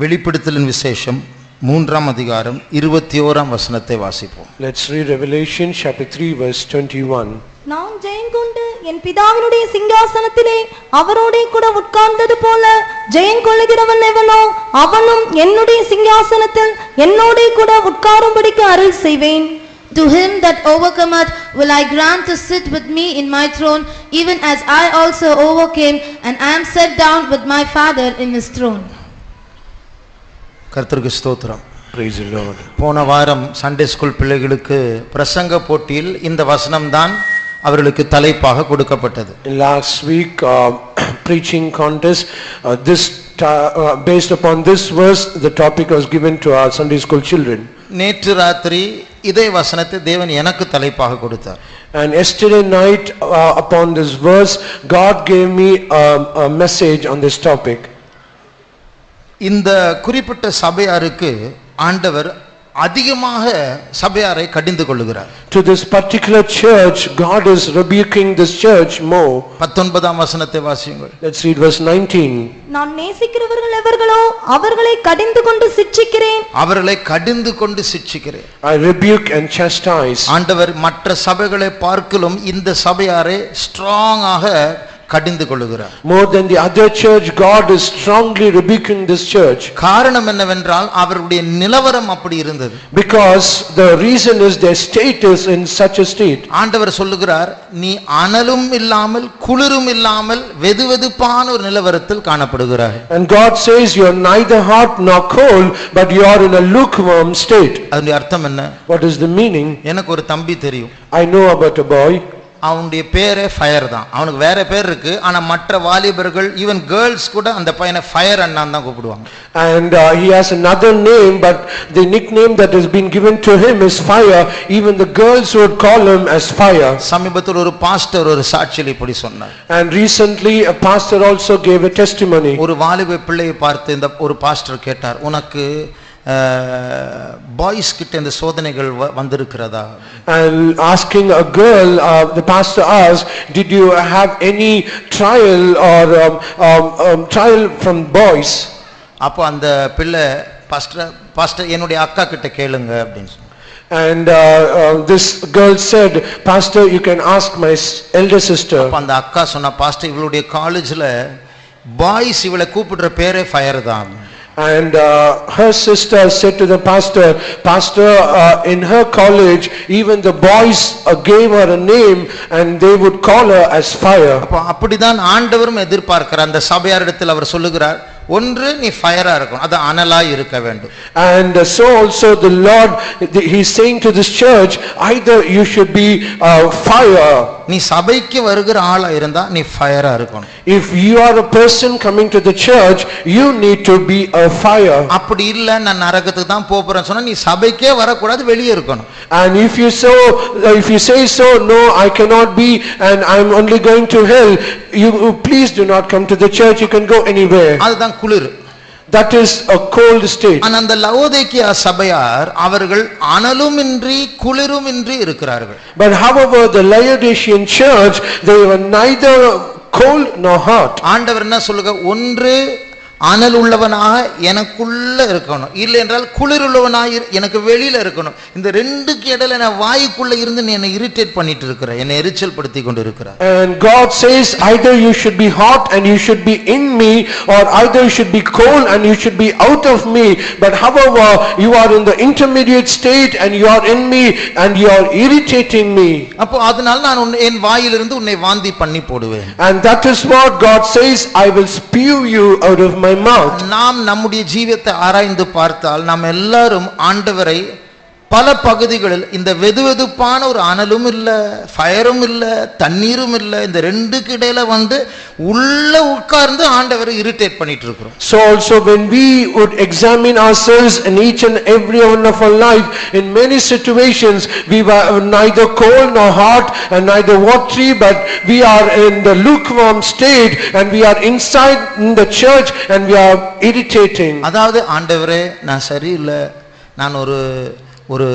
வெளிப்படுத்தலின் விசேஷம் 3ஆம் அதிகாரம் 21ஆம் வசனத்தை வாசிப்போம். Let's read Revelation chapter 3 verse 21. நான் ஜெயங்கொண்டு என் பிதாவினுடைய சிங்காசனத்திலே அவரோடே கூட உட்கார்ந்தது போல ஜெயங்கொள்ளுகிறவன் எவனோ அவனும் என்னுடைய சிங்காசனத்தில் என்னோடே கூட உட்காரும்படிக்கு அருள் செய்வேன். To him that overcometh will I grant to sit with me in my throne, even as I also overcame, and I am set down with my Father in his throne. கர்த்தருக்கு ஸ்தோத்திரம். Praise the Lord. போன வாரம் Sunday school பிள்ளைகளுக்கு பிரசங்க போட்டியில் இந்த வசனம் தான் அவர்களுக்கு தலைப்பாக கொடுக்கப்பட்டது. Last week preaching contest, based upon this verse, the topic was given to our Sunday school children. நேற்று ராத்திரி இதே வசனத்தை தேவன் எனக்கு தலைப்பாக கொடுத்தார். And yesterday night upon this verse, God gave me a message on this topic. இந்த குறிப்பிட்ட சபையாருக்கு ஆண்டவர் அதிகமாக சபையாரை கடிந்து கொள்ளுகிறார். To this particular church, God is rebuking this church more. 19ஆம் வசனத்தை வாசியுங்கள். Let's read verse 19. நான் நேசிக்கிறவர்கள் எவர்களோ அவர்களை கடிந்து கொண்டு சிட்சிக்கிறேன். அவர்களை கடிந்து கொண்டு சிட்சிக்கிறேன். I rebuke and chastise. ஆண்டவர் மற்ற சபைகளை பார்க்கிலும் இந்த சபையாரை ஸ்ட்ராங்காக கடிந்து கொள்ளுகிறார். More than the other church, God is strongly rebuking this church. காரணம் என்னவென்றால் அவருடைய நிலவரம் அப்படி இருந்தது. Because the reason is their state is in such a state. ஆண்டவர் சொல்லுகிறார், நீ அனலும் இல்லாமல் குளிரும் இல்லாமல் வெதுவெதுப்பான ஒரு நிலவரத்தில் காணப்படுகிறாய். And God says you are neither hot nor cold, but you are in a lukewarm state. அதனுடைய அர்த்தம் என்ன? What is the meaning? எனக்கு ஒரு தம்பி தெரியும். I know about a boy. அவனுடைய பேரே ஃபயர் தான். அவனுக்கு வேற பேர் இருக்கு, ஆனா மற்ற வாலிபர்கள் ஈவன் கேர்ள்ஸ் கூட அந்த பையனை ஃபயர் அண்ணான் தான் கூப்பிடுவாங்க. And he has another name, but the nickname that has been given to him is Fire. Even the girls would call him as Fire. சமீபத்தில் ஒரு பாஸ்டர் ஒரு சாட்சியில் இப்படி சொன்னார். And recently a pastor also gave a testimony. ஒரு வாலிப பிள்ளையை பார்த்து இந்த ஒரு பாஸ்டர் கேட்டார், உனக்கு பாய்ஸ் கிட்ட இந்த சோதனைகள் வந்திருக்கிறதா? And asking a girl, the pastor asked, did you have any trial or trial from boys? அப்போ அந்த பிள்ளை பாஸ்டர் என்னுடைய அக்கா கிட்ட கேளுங்க அப்படின்னு சொன்னார். And this girl said, Pastor, you can ask my elder sister. அப்ப அந்த அக்கா சொன்னா, பாஸ்டர் இவளுடைய காலேஜ்ல பாய்ஸ் இவளை கூப்பிடுற பேரே ஃபயர் தான். And her sister said to the pastor, Pastor, in her college even the boys gave her a name and they would call her as Fire. அப்ப அப்படிதான் ஆண்டவரும் எதிர்பார்க்கிறார். அந்த சபையாரிடத்தில் அவர் சொல்லுகிறார், ஒன்று நீ ஃபயரா இருக்கணும், அது அனலாய் இருக்க வேண்டும். And so also the Lord, he is saying to this church, either you should be fire. நீ சபைக்கு வருகிற ஆளா இருந்தா நீ ஃபயரா இருக்கணும். If you are a person coming to the church, you need to be a fire. அப்படி இல்ல நான் நரகத்துக்கு தான் போறேன்னு சொன்னா நீ சபைக்கே வரக்கூடாது, வெளியே இருக்கணும். And if you say so, no, I cannot be and I'm only going to hell, you please do not come to the church, you can go anywhere. அதுதான் குளிர். That is a cold state. ஆனா அந்த Laodicea சபையார் அவர்கள் அனலுமின்றி குளிருமின்றி இருக்கிறார்கள். But however the Laodicean church, they were neither cold nor hot. ஆண்டவர் என்ன சொல்லுங்க, ஒன்று அனல் உள்ளவனாக எனக்குள்ள இருக்கணும், இல்லை என்றால் குளிர் உள்ளவனாக எனக்கு வெளியில இருக்கணும். இந்த ரெண்டுக்கு இடையில நான் வாய்க்குள்ள இருந்து நீ என்னை இரிட்டேட் பண்ணிட்டு இருக்கிற, என்னை எரிச்சல் படுத்தி கொண்டு இருக்கிற. And God says either you should be hot and you should be in me, or either you should be cold and you should be out of me. But however you are in the intermediate state and you are in me and you are irritating me. அப்போ அதனால நான் என் வாயிலிருந்து உன்னை வாந்தி பண்ணி போடுவேன். And that is what God says, I will spew you out of my mouth. நாம் நம்முடைய ஜீவியத்தை ஆராய்ந்து பார்த்தால் நாம் எல்லாரும் ஆண்டவரை பல பகுதிகளில் இந்த வெதுவெதுப்பான ஒரு அனலும் இல்ல, ஃபயரும் இல்ல, தண்ணீரும் இல்ல, இந்த ரெண்டுக்கு இடையில வந்து உள்ள உட்கார்ந்து ஆண்டவரை இரிட்டேட் பண்ணிட்டு இருக்கிறோம். So also when we would examine ourselves in each and every one of our life, in many situations we were neither cold nor hot and neither watery, but we are in the lukewarm state and we are inside in the church and we are irritating. அதாவது ஆண்டவரே நான் சரியில்லை, நான் ஒரு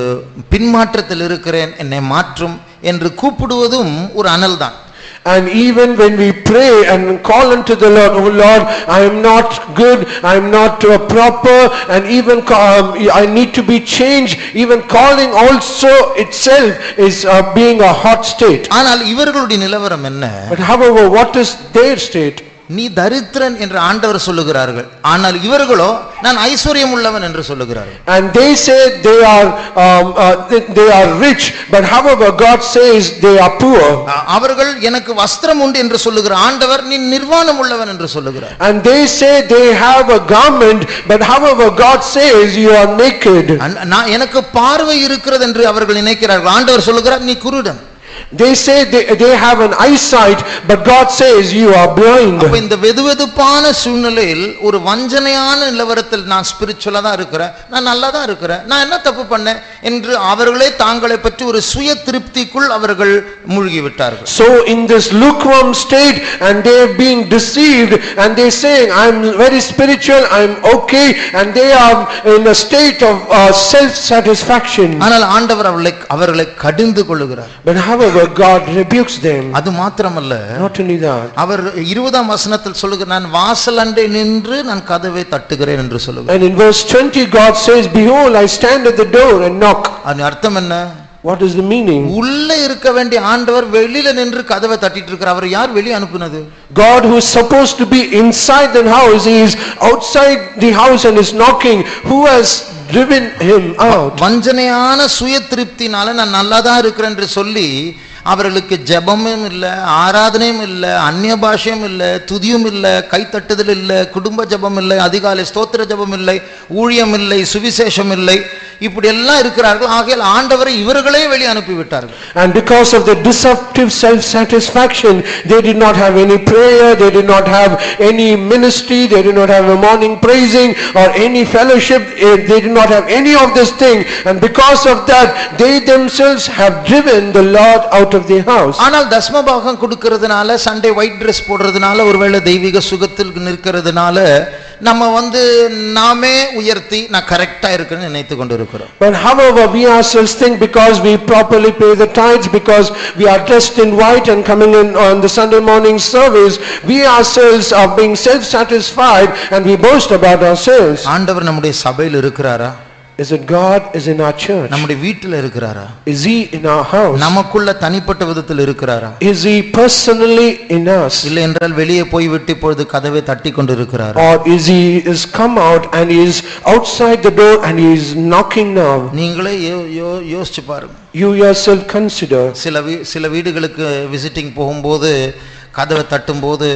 பின்மாற்றத்தில் இருக்கிறேன், என்னை மாற்றும் என்று கூப்பிடுவதும் ஒரு அனல் தான். And even when we pray and call unto the Lord, oh Lord, I am not good, I am not proper, and even I need to be changed. Even calling also itself is being a hot state. ஆனால் இவர்களுடைய நிலவரம் என்ன? But however, what is their state? நீ தரித்திரன் என்று ஆண்டவர் சொல்லுகிறார்கள், ஆனால் இவர்களோ நான் ஐஸ்வர்யம் உள்ளவன் என்று சொல்லுகிறார்கள். And they say they are rich, but however God says they are poor. அவர்கள் எனக்கு வஸ்திரம் உண்டு என்று சொல்லுகிற ஆண்டவர் நீ நிர்வாணம் உள்ளவன் என்று சொல்லுகிறார். And they say they have a garment, but however God says you are naked. நான் எனக்கு பார்வை இருக்கிறது என்று அவர்கள் நினைக்கிறார்கள், ஆண்டவர் சொல்லுகிறார் நீ குருடன். They say they have an eyesight, but God says you are blind. அப்ப இந்த வெதுவெதுப்பான சூழ்நிலையில் ஒரு வஞ்சனையான நிலவரத்தில் நான் ஸ்பிரிச்சுவலா தான் இருக்கிறேன், நான் நல்லா தான் இருக்கிறேன், நான் என்ன தப்பு பண்ணேன் என்று அவர்களே தாங்களை பற்றி ஒரு சுய திருப்திக்குள் அவர்கள் மூழ்கி விட்டார்கள். So in this lukewarm state, and they are being deceived, and they saying I am very spiritual, I am okay, and they are in a state of self satisfaction. ஆனால் ஆண்டவர் அவர்களை கடிந்து கொள்ளுகிறார். But however God rebukes them. அது மாத்திரமல்ல, not only that, அவர் 20ஆம் வசனத்தில் சொல்லுகிறார், நான் வாசல் அண்டை நின்று நான் கதவை தட்டுகிறேன் என்று சொல்லுகிறார். And in verse 20 God says, behold, I stand at the door and knock. அது அர்த்தம் என்ன? What is the meaning? உள்ள இருக்க வேண்டிய ஆண்டவர் வெளியில நின்று கதவை தட்டிட்டு இருக்கிறார். அவர் யார் வெளிய அனுப்புனது? God, who is supposed to be inside the house, he is outside the house and is knocking. Who has driven him out? வஞ்சனையான சுய திருப்தினால நான் நல்லா தான் இருக்கிறேன் என்று சொல்லி அவர்களுக்கு ஜெபமும் இல்ல, ஆராதனையும் இல்ல, அந்நிய பாஷையும் இல்ல, துதியும் இல்ல, கைத்தட்டுதல் இல்ல, குடும்ப ஜெபம் இல்லை, அதிகாலை ஸ்தோத்திர ஜெபம் இல்லை, ஊழியம் இல்லை, சுவிசேஷம் இல்லை, இப்படி எல்லாம் இருக்கிறார்கள். ஆகையால் ஆண்டவரை இவர்களே வெளியே அனுப்பி விட்டார்கள். And because of the deceptive self satisfaction, they did not have any prayer, they did not have any ministry, they did not have a morning praising or any fellowship, they did not have any of this thing, and because of that they themselves have driven the Lord out of the house. ஆனால் தசமபாகம் கொடுக்கிறதுனால, Sunday white Dress போடுறதுனால, ஒருவேளை தெய்வீக சுகத்தில் நிற்கிறதுனால நம்ம நாமே உயர்த்தி நான் கரெக்ட்டா இருக்கேன்னு நினைத்து கொண்டிருக்கிறோம். But however we ourselves think because we properly pay the tithes, because we are dressed in white and coming in on the Sunday morning service, we ourselves are being self satisfied and we boast about ourselves. ஆண்டவர் நம்முடைய சபையில் இருக்கிறாரா? Is it God is in our church? நம்முடைய வீட்டில் இருக்கிறாரா? Is he in our house? நமக்குள்ள தனிப்பட்ட விதத்தில் இருக்கிறாரா? Is he personally in us? இல்லை என்றால் வெளியே போய் விட்டு இப்பொழுது கதவை தட்டி கொண்டு இருக்கிறாரா? Or is come out and is outside the door and he is knocking now? நீங்களே யோசிச்சு பாருங்க. You yourself consider. சில வீடுகளுக்கு விசிட்டிங் போகும்போது கதவை தட்டும் போது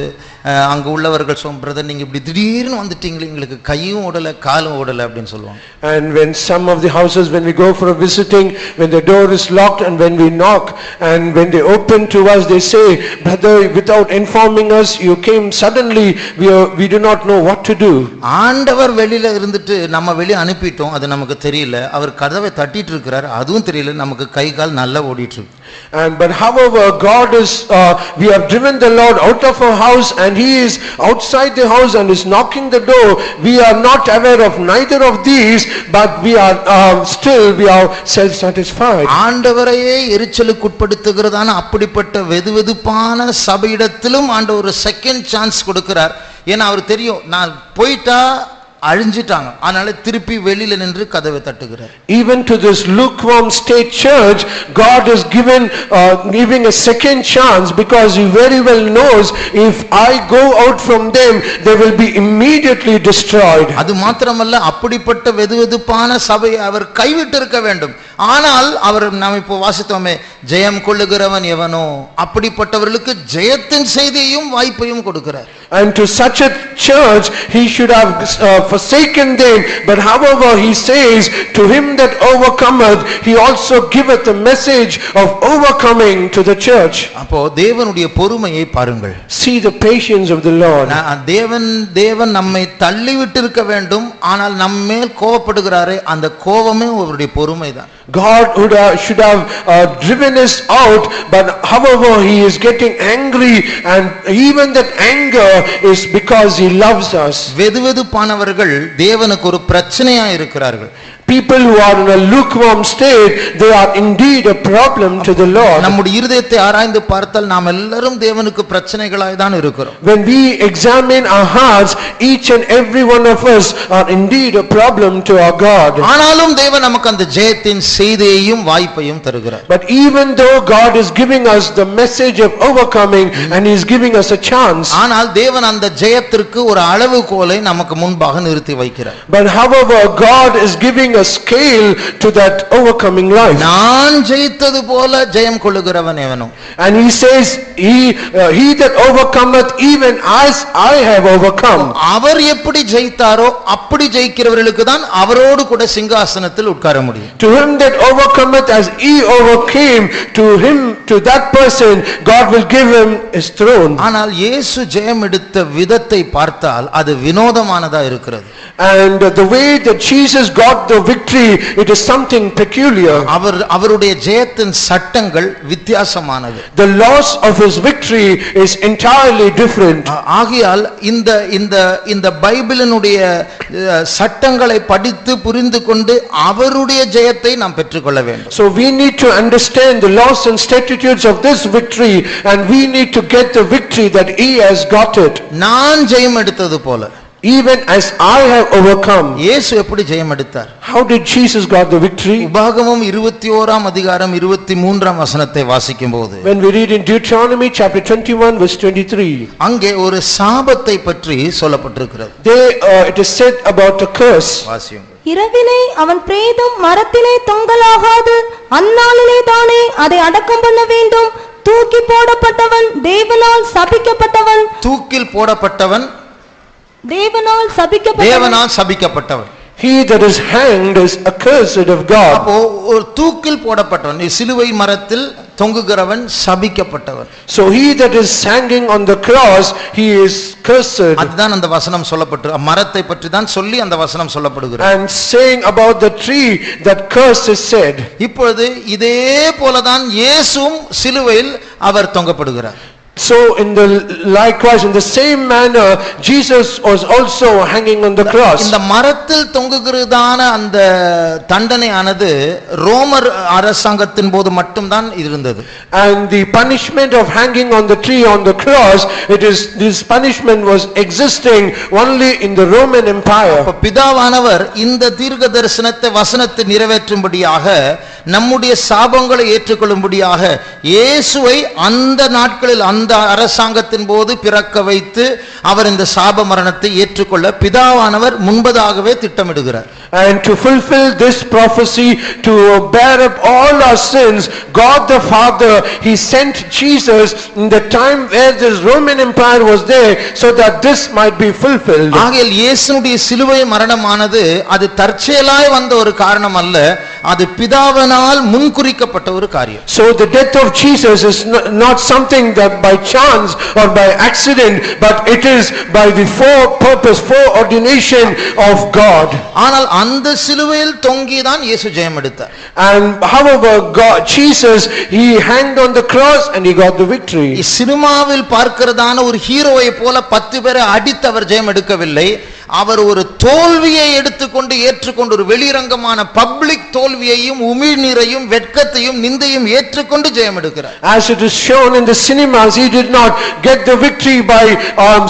அங்க உள்ளவர்கள் பிரதர் நீங்க இப்படி திடீர்னு வந்துட்டீங்களே, எங்களுக்கு கையும் ஓடல காலும் ஓடல அப்படின்னு சொல்லுவாங்க. And when some of the houses, when we go for a visiting, when the door is locked and when we knock and when they open to us, they say, brother, without informing us you came suddenly, we do not know what to do. ஆண்டவர் வெளியில இருந்துட்டு நம்ம வெளிய அனுப்பிட்டோம், அது நமக்கு தெரியல. அவர் கதவை தட்டிட்டு இருக்கிறார், அதுவும் தெரியல. நமக்கு கை கால் நல்லா ஓடிட்டு இருக்கு. And but however God is we have driven the Lord out of our house and he is outside the house and is knocking the door. We are not aware of neither of these, but we are still we are self satisfied. ஆண்டவரையே எரிச்சலுக்கு உட்படுத்துகிறதான அப்படிப்பட்ட வெதுவெதுப்பான சபையிடத்திலும் ஆண்டவர் ஒரு second chance கொடுக்கிறார். ஏன்னா அவர் தெரியும் நான் போயிட்டா அழிஞ்சிட்டாங்க, அதனால திருப்பி வெளியில நின்று கதவை தட்டுகிறார். Even to this lukewarm state church, God is giving a second chance, because he very well knows if I go out from them they will be immediately destroyed. அது மாத்திரமல்ல, அப்படிப்பட்ட வெதுவெதுப்பான சபையை அவர் கைவிட்டு இருக்க வேண்டும். ஆனால் அவர் நாம் இப்போ வாசித்தோமே, ஜெயம் கொள்ளுகிறவன் எவனோ, அப்படிப்பட்டவர்களுக்கு ஜெயத்தின் செய்தியையும் வாய்ப்பையும் கொடுக்கிறார். And to such a church he should have forsaken them, but however he says, to him that overcometh he also giveth the message of overcoming to the church. அப்போ தேவனுடைய பொறுமையை பாருங்கள். See the patience of the Lord. தேவன் நம்மை தள்ளிவிட்டு இருக்க வேண்டும், ஆனால் நம்மேல் கோபப்படுகிறாரே, அந்த கோபமே அவருடைய பொறுமைதான். God should have driven us out, but however he is getting angry, and even that anger is because he loves us. வெதுவெதுப்பானவர்கள் தேவனுக்கு ஒரு பிரச்சனையா இருக்கிறார்கள். People who are in a lukewarm state, they are indeed a problem to the Lord. நம்முடைய இருதயத்தை ஆராய்ந்து பார்த்தால் நாம் எல்லாரும் தேவனுக்கு பிரச்சனைகளாய் தான் இருக்கிறோம். When we examine our hearts, each and every one of us are indeed a problem to our God. ஆனாலும் தேவன் நமக்கு அந்த ஜெயத்தின் செய்தியையும் வாய்ப்பையும் தருகிறார். But even though God is giving us the message of overcoming and he is giving us a chance, ஆனால் தேவன் அந்த ஜெயத்திற்கு ஒரு அளவுகோலை நமக்கு முன்பாக நிறுத்தி வைக்கிறார். but however God is giving a scale to that overcoming life. நான் ஜெயித்தது போல ஜெயம் கொள்ளுகிறவன் எவனோ? And he says, he that overcometh even as I have overcome. அவர் எப்படி ஜெயித்தாரோ அப்படி ஜெயிக்கிறவர்களுக்கு தான் அவரோடு கூட சிங்காசனத்தில் உட்கார முடியும். To him that overcometh as he overcame, to that person God will give him his throne. ஆனால் இயேசு ஜெயம் எடுத்த விதத்தை பார்த்தால் அது வினோதமானதா இருக்கிறது. And the way that Jesus got the victory, it is something peculiar. அவருடைய ஜெயத்தின் சட்டங்கள் வித்தியாசமானது. The laws of his victory is entirely different. ஆகையால் இந்த பைபிளினுடைய சட்டங்களை படித்து புரிந்து கொண்டு அவருடைய ஜெயத்தை நாம் பெற்றுக்கொள்ள வேண்டும். So we need to understand the laws and statutes of this victory, and we need to get the victory that he has got it. நான் ஜெயம் எடுத்தது போல, even as I have overcome. இயேசு எப்படி ஜெயம் எடுத்தார்? How did Jesus got the victory? உபாகமம் 21ஆம் அதிகாரம் 23ஆம் வசனத்தை வாசிக்கும்போது, When we read in Deuteronomy chapter 21 verse 23, அங்கே ஒரு சாபத்தை பற்றி சொல்லப்பட்டிருக்கிறது. it is said about a curse. வாசியுங்கள். இரவிலே அவன் பிரேதம் மரத்திலே தொங்கலாகாது, அந்நாளிலே தானே அதை அடக்கம் பண்ண வேண்டும். தூக்கி போடப்பட்டவன் தேவனால் சபிக்கப்பட்டவன். தூக்கில் போடப்பட்டவன் தேவனால் சபிக்கப்பட்டவன். He that is hanged is accursed of God. அப்போ ஒரு தூக்கில் போடப்பட்டவன், சிலுவை மரத்தில் தொங்குகிறவன் சபிக்கப்பட்டவன். So he that is hanging on the cross, he is cursed. அதுதான் அந்த வசனம் சொல்லப்பட்டு, மரத்தை பற்றி தான் சொல்லி அந்த வசனம் சொல்லப்படுகிறது. And saying about the tree, that curse is said. இப்பொழுது இதே போலதான் இயேசுவும் சிலுவையில் அவர் தொங்கப்படுகிறார். So likewise in the same manner Jesus was also hanging on the cross. இந்த மரத்தில் தொங்குகிறதான அந்த தண்டனையானது ரோமர் அரசாங்கத்தின் போது மட்டும் தான் இருந்தது. And the punishment of hanging on the tree on the cross, this punishment was existing only in the Roman Empire. பிதாவானவர் இந்த தீர்க்க தரிசனத்தை வசனத்தை நிறைவேற்றும்படியாக, நம்முடைய சாபங்களை ஏற்றுக்கொள்ளும்படியாக இயேசுவை அந்த நாட்களில் அந்த அரசாங்கத்தின் போது பிறக்க வைத்து அவர் இந்த சாப மரணத்தை ஏற்றுக்கொள்ள பிதாவானவர் முன்பதாகவே திட்டமிடுகிறார். And to fulfill this prophecy, to bear up all our sins, God the Father, he sent Jesus in the time where this Roman Empire was there, so that this might be fulfilled. ஆகையால் இயேசுவுடைய சிலுவை மரணமானது அது தற்செயலாய் வந்த ஒரு காரணம் அல்ல, அது பிதாவினால் முன்குறிக்கப்பட்ட ஒரு காரியம். So the death of Jesus is not something that by chance or by accident, but it is by the foreordination of God. ஆனால் அந்த சிலுவையில் தொங்கிதான் இயேசு ஜெயம் எடுத்தார். And however Jesus, he hanged on the cross and he got the victory. சினிமாவில் பார்க்கிறதான ஒரு ஹீரோவை போல 10 பேரை அடித்து அவர் ஜெயம் எடுக்கவில்லை. அவர் ஒரு தோல்வியை எடுத்துக்கொண்டு ஏற்றுக்கொண்டு, ஒரு வெளிரங்கமான பப்ளிக் தோல்வியையும் உமிழ்நீரையும் வெட்கத்தையும் நிந்தையும் ஏற்றுக்கொண்டு ஜெயம் எடுக்கிறார். As it is shown in the cinemas, he did not get the victory by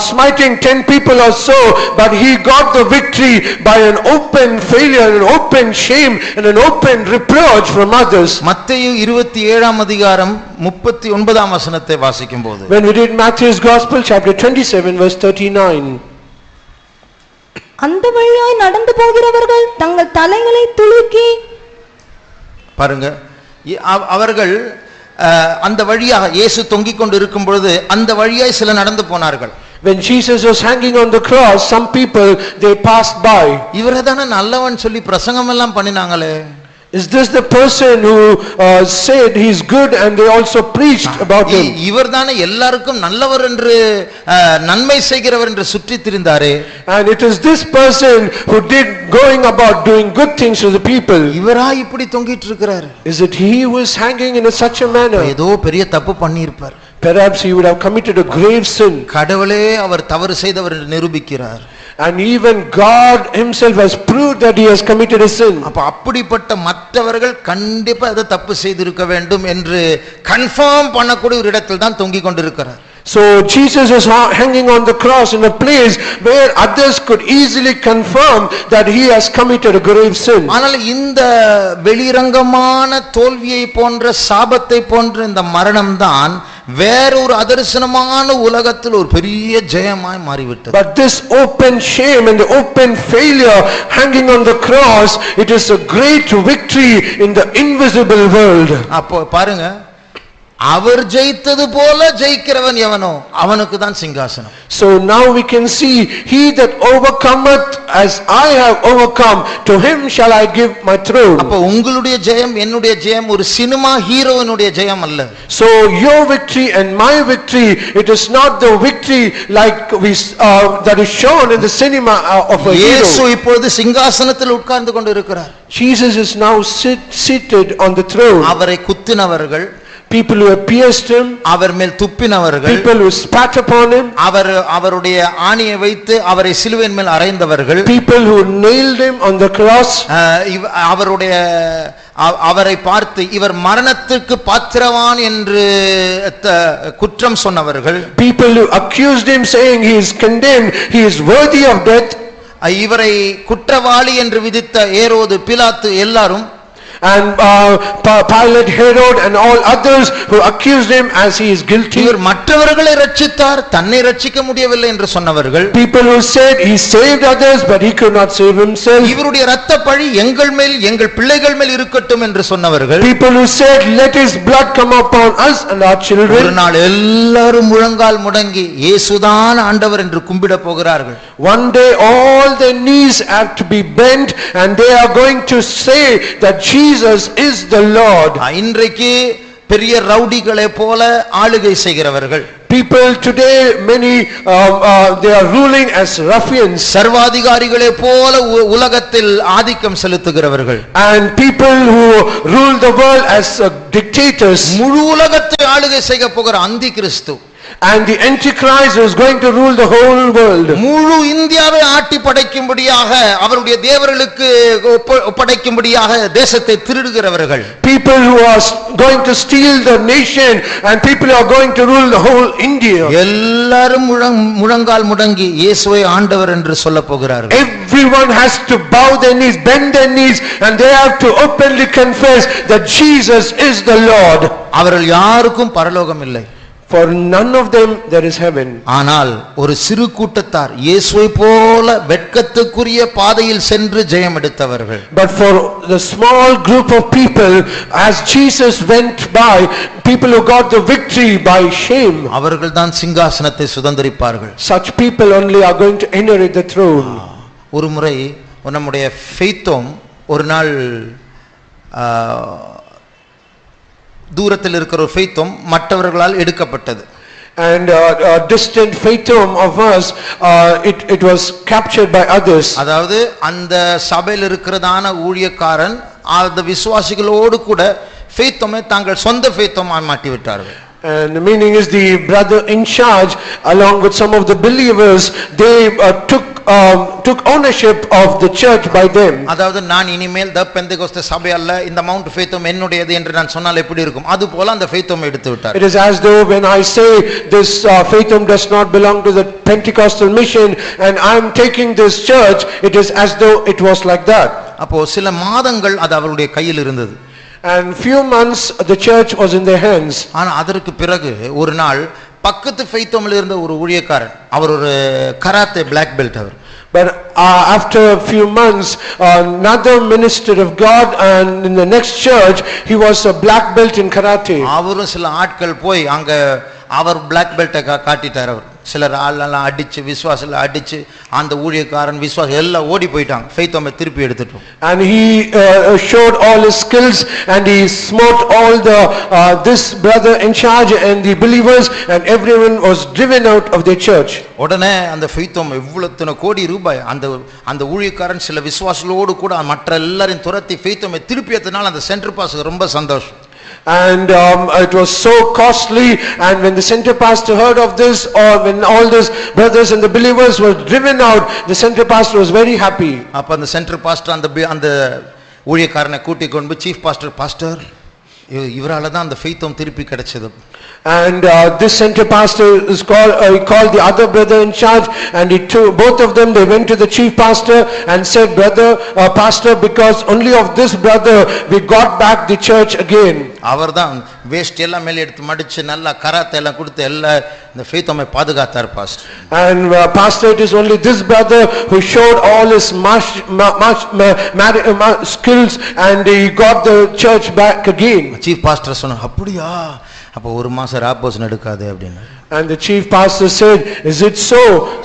smiting 10 people or so, but he got the victory by an open failure, an open shame and an open reproach from others. மத்தேயு 27ஆம் அதிகாரம் 39ஆம் வசனத்தை வாசிக்கும்போது, When we read Matthew's Gospel chapter 27 verse 39, அந்த வழியாய் நடந்து போகிறவர்கள் தங்கள் தலைகளை துலுக்கி, பாருங்க, அவர்கள் அந்த வழியாக இயேசு தொங்கிக் கொண்டு இருக்கும் பொழுது அந்த வழியாய் சில நடந்து போனார்கள். When Jesus was hanging on the cross, some people they passed by. இவரதான நல்லவன் சொல்லி பிரசங்கம் எல்லாம் பண்ணினாங்களே. Is this the person who said he is good and they also preached about him? இவர்தானே எல்லாருக்கும் நல்லவர் என்று நன்மை செய்கிறவர் என்று சுற்றி திரிந்தாரே. And it is this person who did going about doing good things to the people. இவரா இப்படி தொங்கிட்டு இருக்கிறார்? Is it he who is hanging in such a manner? ஏதோ பெரிய தப்பு பண்ணி இருப்பார். Perhaps he would have committed a grave sin. கடவுளே அவர் தவறு செய்தவர் என்று நிரூபிக்கிறார். And even God himself has proved that he has committed a sin. அப்ப அப்படிப்பட்ட மற்றவர்கள் கண்டிப்பா அதை தப்பு செய்திருக்க வேண்டும் என்று கன்ஃபார்ம் பண்ணக்கூடிய ஒரு இடத்தில் தான் தொங்கிக் கொண்டிருக்கிறார். So Jesus is hanging on the cross in a place where others could easily confirm that he has committed a grave sin. ஆனால் இந்த வெளிரங்கமான தோல்வியை போன்ற சாபத்தை போன்ற இந்த மரணம் தான் வேறொரு அதர்சனமான உலகத்தில் ஒரு பெரிய ஜெயமாய் மாறிவிட்டது. But this open shame and the open failure hanging on the cross, it is a great victory in the invisible world. அப்போ பாருங்க, அவர் ஜெயித்தது போல ஜெயிக்கிறவன் எவனோ அவனுக்கு தான் சிங்காசனம். So now we can see, he that overcometh as I have overcome, to him shall I give my throne. அப்ப உங்களுடைய ஜெயம் என்னுடைய ஜெயம் ஒரு சினிமா ஹீரோவினுடைய ஜெயம் அல்ல. So your victory and my victory, it is not the victory like that is shown in the cinema of a hero. இயேசு இப்பொழுது சிங்காசனத்தில் உட்கார்ந்து கொண்டு இருக்கிறார். Jesus is now seated on the throne. அவரை குத்தினவர்கள், people who have pierced him, அவர் மேல் துப்பினவர்கள், people who spat upon him, அவருடைய ஆணியை வைத்து அவரை சிலுவையின் மேல் அறைந்தவர்கள், people who nailed him on the cross, அவரை பார்த்து இவர் மரணத்துக்கு பாத்திரவான் என்று குற்றம் சொன்னவர்கள், people who accused him saying he is condemned, he is worthy of death, இவரை குற்றவாளி என்று விதித்த ஏரோது, பிலாத்து எல்லாரும், and Pilate, Herod and all others who accused him as he is guilty. இவர் மற்றவர்களை ரட்சித்தார், தன்னை ரட்சிக்க முடியவில்லை என்று சொன்னவர்கள், people who said he saved others but he could not save himself. இவருடைய இரத்த பழி எங்கள் மேல் எங்கள் பிள்ளைகள் மேல் இருக்கட்டும் என்று சொன்னவர்கள், people who said let his blood come upon us and our children. ஒரு நாள் எல்லாரும் முழங்கால் முடங்கி இயேசுதான் ஆண்டவர் என்று கும்பிட போகிறார்கள். One day all their knees have to be bent and they are going to say that Jesus is the Lord. இன்றைக்கு பெரிய ரவுடிகளை போல ஆளுகை செய்கிறவர்கள், people today, many they are ruling as ruffians, சர்வாதிகாரிகளை போல உலகத்தில் ஆதிக்கம் செலுத்துகிறவர்கள், and people who rule the world as dictators. முழு உலகத்தை ஆளுகை செய்ய போகிற அந்தி கிறிஸ்து, and the Antichrist is going to rule the whole world. முழு இந்தியாவை ஆட்டி படைக்கும்படியாக அவருடைய தேவர்களுக்கு ஒப்படைக்கும்படியாக தேசத்தை திருடுகிறவர்கள், people who are going to steal the nation and people who are going to rule the whole India. எல்லாரும் முழங்கால் முடங்கி இயேசுவை ஆண்டவர் என்று சொல்ல போகிறார்கள். Everyone has to bow their knees, bend their knees, and they have to openly confess that Jesus is the Lord. அவர்கள் யாருக்கும் பரலோகம் இல்லை. For none of them there is heaven. ஆனால் ஒரு சிறு கூட்டத்தார் இயேசுவை போல வெட்கத்துக்குரிய பாதையில் சென்று ஜெயம் எடுத்தவர்கள். But for the small group of people, as Jesus went by, people who got the victory by shame, அவர்கள் தான் சிங்காசனத்தை சுதந்தரிப்பார்கள். such people only are going to inherit the throne. ஒரு முறை நம்முடைய ஃபெய்த்தோம் ஒரு நாள் தூரத்தில் இருக்கிற ஒரு ஃபெய்த்தோம் மற்றவர்களால் எடுக்கப்பட்டது. And a distant faithom of us, it was captured by others. அதாவது அந்த சபையில் இருக்கிறதான ஊழியக்காரன் அந்த விசுவாசிகளோடு கூட ஃபெய்த்தோமை தாங்கள் சொந்த ஃபெய்த்தோமா மாட்டி விட்டார்கள். And the meaning is the brother in charge along with some of the believers, they took ownership of the church by them. அதாவது நான் இனிமேல் த பெந்தெகோஸ்தே சபை அல்ல, இந்த மவுண்ட் ஃபெய்த்தோம் என்னுடையது என்று நான் சொன்னால் எப்படி இருக்கும், அது போல அந்த ஃபெய்த்தோமை எடுத்து விட்டார். It is as though when I say this faithom does not belong to the Pentecostal mission and I am taking this church, it is as though it was like that. அப்போ சில மாதங்கள் அது அவருடைய கையில் இருந்தது. And few months the church was in their hands. ஆனா அதற்கு பிறகு ஒரு நாள் பக்கத்து ஃபெய்த்தோமில் இருந்த ஒரு ஊழியக்காரன், அவர் ஒரு கராத்தே பிளாக் பெல்ட் அவர். But after a few months, another minister of God, and in the next church he was a black belt in karate. அவரும் சில ஆட்கள் போய் அங்க அவர் பிளாக் பெல்ட்டை காட்டிட்டார். அவர் சிலர் ஆளெல்லாம் அடிச்சு விசுவாசில அடிச்சு அந்த ஊழியக்காரன் விசுவாசி எல்லாம் ஓடி போயிட்டாங்க, ஃபெய்த்தோமை திருப்பி எடுத்துட்டோம். And he showed all his skills and he smote all the this brother in charge and the believers, and everyone was driven out of their church. உடனே அந்த ஃபெய்த்தோம் எவ்வளவு கோடி ரூபாய் அந்த ஊழியக்காரன் சில விசுவாசிகளோடு கூட மற்ற எல்லாரையும் துரத்தி ஃபெய்த்தோமை திருப்பி எடுத்தனால அந்த சென்டர் பாஸ்க்கு ரொம்ப சந்தோஷம். And it was so costly, and when the center pastor heard of this, or when all these brothers and the believers were driven out, the center pastor was very happy. அப்ப அந்த centre pastor அந்த ஊழியக்காரனை கூட்டி கொண்டு போய் chief pastor இவரால தான் அந்த ஃபெய்த்தும் திருப்பி கிடைச்சது. And this center pastor is he called the other brother in charge, and he took both of them, they went to the chief pastor and said, brother, pastor, because only of this brother we got back the church again. அவர்தான் waste எல்லாம் மேல எடுத்து மடிச்சு நல்லா கராத்தை எல்லாம் கொடுத்து எல்லா இந்த ஃபெய்த்துமை பாதுகாத்தார் pastor. And pastor, it is only this brother who showed all his skills, and he got the church back again. Chief pastor சொன்னார், அப்படியா, அப்ப ஒரு மாசம் ராப்போஸ் நடக்காது அப்படின்னு. And the chief pastor said, is it so?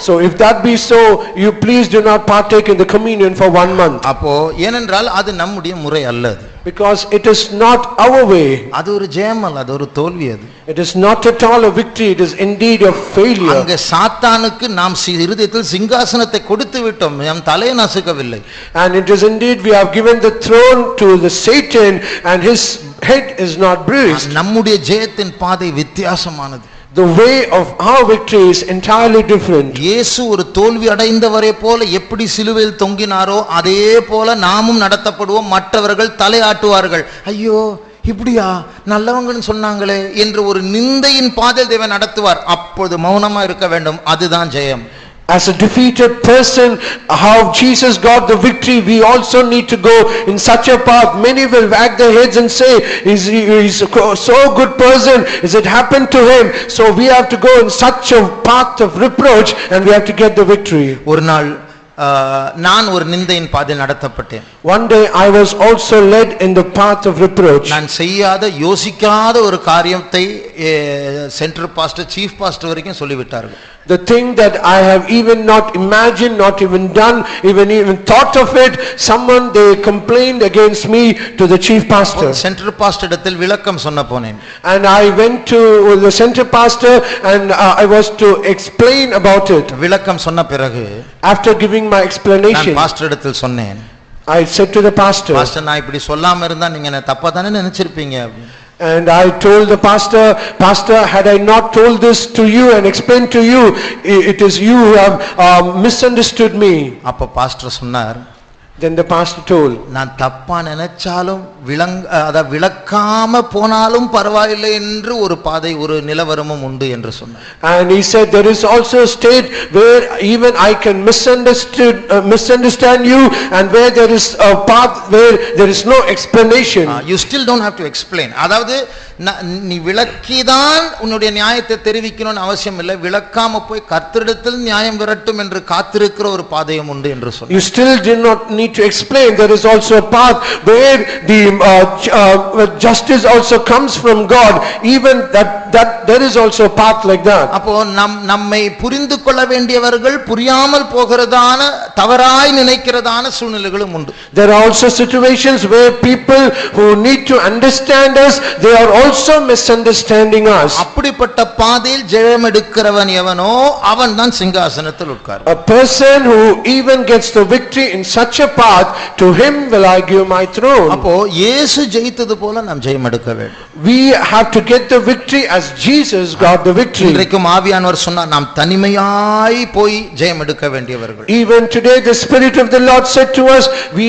So if that be so, you please do not partake in the communion for 1 month. அப்போ ஏனென்றால் அது நம்முடைய முறை அல்ல. Because it is not our way. அது ஒரு ஜெயம் அல்ல, அது ஒரு தோல்வி. அது It is not at all a victory, it is indeed a failure. அங்க சாத்தானுக்கு நாம் இருதயத்தில் சிங்காசனத்தை கொடுத்து விட்டோம், நம் தலையை நசுக்கவில்லை. And it is indeed we have given the throne to the Satan, and his head is not bruised. நம்முடைய ஜெயத்தின் பாதை வித்தியாசமானது. The way of our victory is entirely different. இயேசு ஒரு தோல்வி அடைந்தவரை போல எப்படி சிலுவையில் தொங்கினாரோ அதே போல நாமும் நடத்தப்படுவோம். மற்றவர்கள் தலையாட்டுவார்கள், ஐயோ இப்படியா நல்லவங்கன்னு சொன்னாங்களே என்று ஒரு நிந்தையின் பாதையில் தேவன் நடத்துவார். அப்பொழுது மௌனமா இருக்க வேண்டும், அதுதான் ஜெயம். As a defeated person, how Jesus got the victory, we also need to go in such a path. Many will wag their heads and say, he's so good person, is it happened to him? So we have to go in such a path of reproach, and we have to get the victory. ஒரு நாள் நான் ஒரு நிந்தையின் பாதையில் நடத்தப்பட்டேன். One day I was also led in the path of reproach. நான் செய்யாத யோசிக்காத ஒரு காரியத்தை சென்ட்ரல் பாஸ்டர் சீஃப் பாஸ்டர் வரைக்கும் சொல்லிவிட்டார்கள். The thing that I have even not imagined, not even done, even thought of it, someone they complained against me to the chief pastor. Central pastor இடத்தில் விளக்கம் சொன்ன போனேன். And I went to the center pastor, and I was to explain about it. விளக்கம் சொன்ன பிறகு After giving my explanation, நான் pastor இடத்தில் சொன்னேன், I said to the pastor, pastor நான் இப்படி சொல்லாம இருந்தா நீங்க என்ன தப்பா தானே நினைச்சிருப்பீங்க. and I told the pastor, had I not told this to you and explained to you, it is you who have misunderstood me. அப்ப பாஸ்டர் சொன்னார், Then the pastor told, நான் தப்பா நினைச்சாலும் விளக்காம போனாலும் பரவாயில்லை என்று ஒரு பாதை, ஒரு நிலவரமும் உண்டு என்று சொன்னார். And he said there is also a state where even I can misunderstand you, and where there is a path where there is no explanation. You still don't have to explain. அதாவது நீ விளக்கிதான் உன்னுடைய நியாயத்தை தெரிவிக்கணும்னு அவசியம் இல்லை, விளக்காம போய் கர்த்தரிடத்தில் நியாயம் விரட்டும் என்று காத்திருக்கிற ஒரு பாதையும் உண்டு என்று சொன்னார். You still do not need to explain. There is also a path where the justice also comes from God. Even that there is also a path like that. அப்போ நம்மை புரிந்து கொள்ள வேண்டியவர்கள் புரியாமல் போகிறதான, தவறாய் நினைக்கிறதான சூழ்நிலைகளும் உண்டு. There are also situations where people who need to understand us, they are also misunderstanding us. அப்படிப்பட்ட பாதையில் ஜெயம் எடுக்கிறவன் எவனோ அவன் தான் சிங்காசனத்தில் உட்கார். A person who even gets the victory in such a path, to him will I give my throne. அப்போ இயேசு ஜெயித்தது போல நாம் ஜெயம் எடுக்க வேண்டும். We have to get the victory as Jesus got the victory. இன்றைக்கும் ஆவியானவர் சொன்னார், நாம் தனிமையாய் போய் ஜெயம் எடுக்க வேண்டியவர்கள். Even today the Spirit of the Lord said to us, we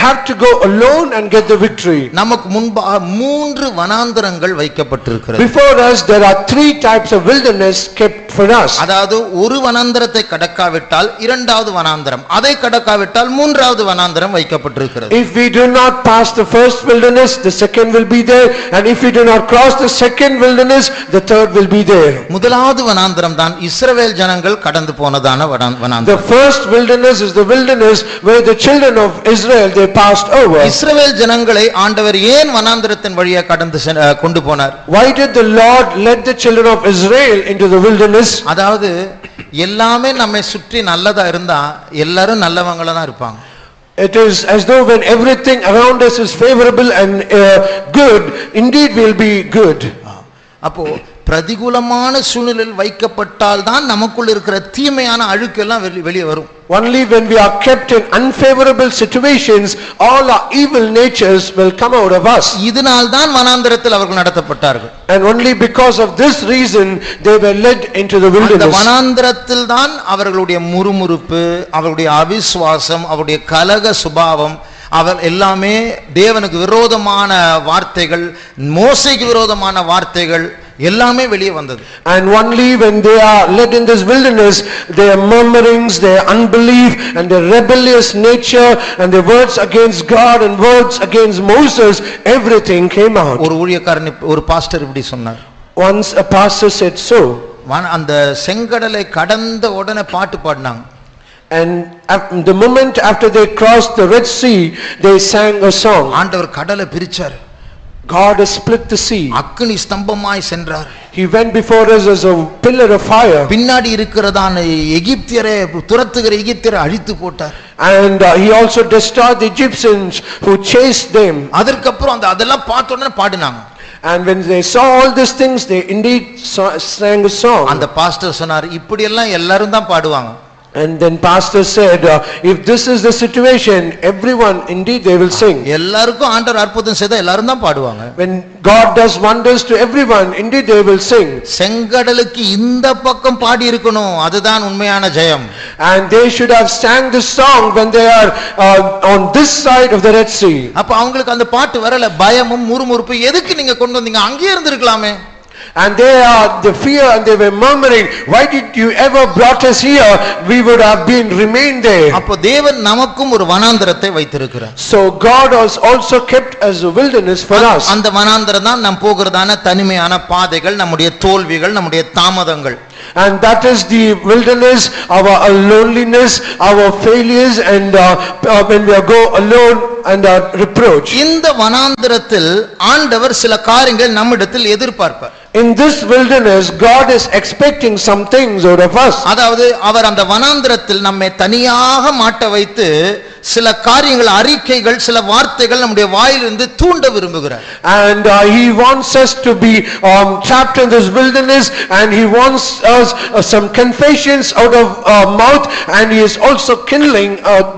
have to go alone and get the victory. நமக்கு முன்பாக 3 வனாந்தரங்கள் வைக்கப்பட்டிருக்கிறது. Before us there are 3 types of wilderness kept for us. அதாவது ஒரு வனாந்தரத்தை கடக்காவிட்டால் இரண்டாவது வனாந்தரம், அதை கடக்காவிட்டால் மூன்றாவது வனாந்தரம் வைக்கப்பட்டிருக்கிறது. If we do not pass the first wilderness, the second will be there, and if we do not cross the second wilderness, the third will be there. முதலாவது வனாந்தரம் தான் இஸ்ரவேல் ஜனங்கள் கடந்து போனதான வனாந்தரம். The first wilderness is the wilderness where the children of Israel they passed over. இஸ்ரவேல் ஜனங்களை ஆண்டவர் ஏன் வனாந்தரத்தின் வழியாக கடந்து கொண்டு போனார்? Why did the Lord let the children of Israel into the wilderness? அதாவது எல்லாமே நம்மை சுற்றி நல்லதா இருந்தா எல்லாரும் நல்லவங்களா தான் இருப்பாங்க. It is as though when everything around us is favorable and good, indeed we'll be good. அப்போ பிரதிகூலமான சூழ்நிலையில் வைக்கப்பட்டால் தான் நமக்குள்ள இருக்கிற தீமையான அழுக்கெல்லாம் வெளியே வரும். Only when we are kept in unfavorable situations, all our evil natures will come out of us. இதனால் தான் வனாந்தரத்தில் அவர்கள் நடத்தப்பட்டார்கள். And only because of this reason they were led into the அந்த wilderness. வனாந்தரத்தில் தான் அவர்களுடைய முறுமுறுப்பு, அவருடைய அவிசுவாசம், அவருடைய கலக சுபாவம், அவர் எல்லாமே தேவனுக்கு விரோதமான வார்த்தைகள், மோசேக்கு விரோதமான வார்த்தைகள் எல்லாமே வெளியே வந்தது. And only when they are led in this wilderness, their murmurings, their unbelief and their rebellious nature and their words against God and words against Moses, everything came out. ஒரு ஊழியக்காரன் ஒரு பாஸ்டர் இப்படி சொன்னார். Once a pastor said so. அந்த செங்கடலை கடந்த உடனே பாட்டு பாடினாங்க. And the moment after they crossed the Red Sea, they sang a song. ஆண்டவர் கடலை பிரிச்சார். God has split the sea. அக்கினி ஸ்தம்பமாய் சென்றார். He went before us as a pillar of fire. பின்னாடி இருக்கிறதான எகிப்தியரை துரத்துகிற எகிப்தியரை அழித்து போட்டார். And he also destroyed the Egyptians who chased them. அதற்கப்புறம் அதெல்லாம் பார்த்த உடனே பாடினாங்க. And when they saw all these things, they indeed sang a song. அந்த பாஸ்டர் சொன்னார், இப்படி எல்லாம் எல்லாரும் தான் பாடுவாங்க. And then pastor said, if this is the situation, everyone indeed they will sing. எல்லாருக்கும் ஆண்டவர் அற்புதம் செய்தா எல்லாரும் தான் பாடுவாங்க. When God does wonders to everyone, indeed they will sing. செங்கடலுக்கு இந்த பக்கம் பாடி இருக்கணும், அதுதான் உண்மையான ஜெயம். And they should have sang this song when they are on this side of the Red Sea. அப்ப அவங்களுக்கு அந்த பாட்டு வரல, பயமும் முறுமுறுப்பு, எதுக்கு நீங்க கொண்டு வந்தீங்க, அங்கேயே இருந்திருக்கலாமே. And they are the fear and they were murmuring, why did you ever brought us here, we would have been remained there. அப்ப தேவன் நமக்கும் ஒரு வனாந்தரத்தை வைத்திருக்கிறார். So God has also kept as a wilderness for us. அந்த வனாந்தரம் தான் நாம் போகிறதான தனிமையான பாதைகள், நம்முடைய தோல்விகள், நம்முடைய தாமதங்கள். And that is the wilderness, our loneliness, our failures, and when we go alone and reproach. இந்த வனாந்தரத்தில் ஆண்டவர் சில காரியங்கள் நம்மிடத்தில் எதிர்பார்ப்பார். In this wilderness, God is expecting some things out of us. அதாவது அவர் அந்த வனாந்தரத்தில் நம்மை தனியாக மாட்ட வைத்து சில காரியங்கள், அறிக்கைகள், சில வார்த்தைகள் நம்முடைய வாயிலிருந்து தூண்ட விரும்புகிறார். And he wants us to be trapped in this wilderness, and he wants us some confessions out of our mouth, and he is also kindling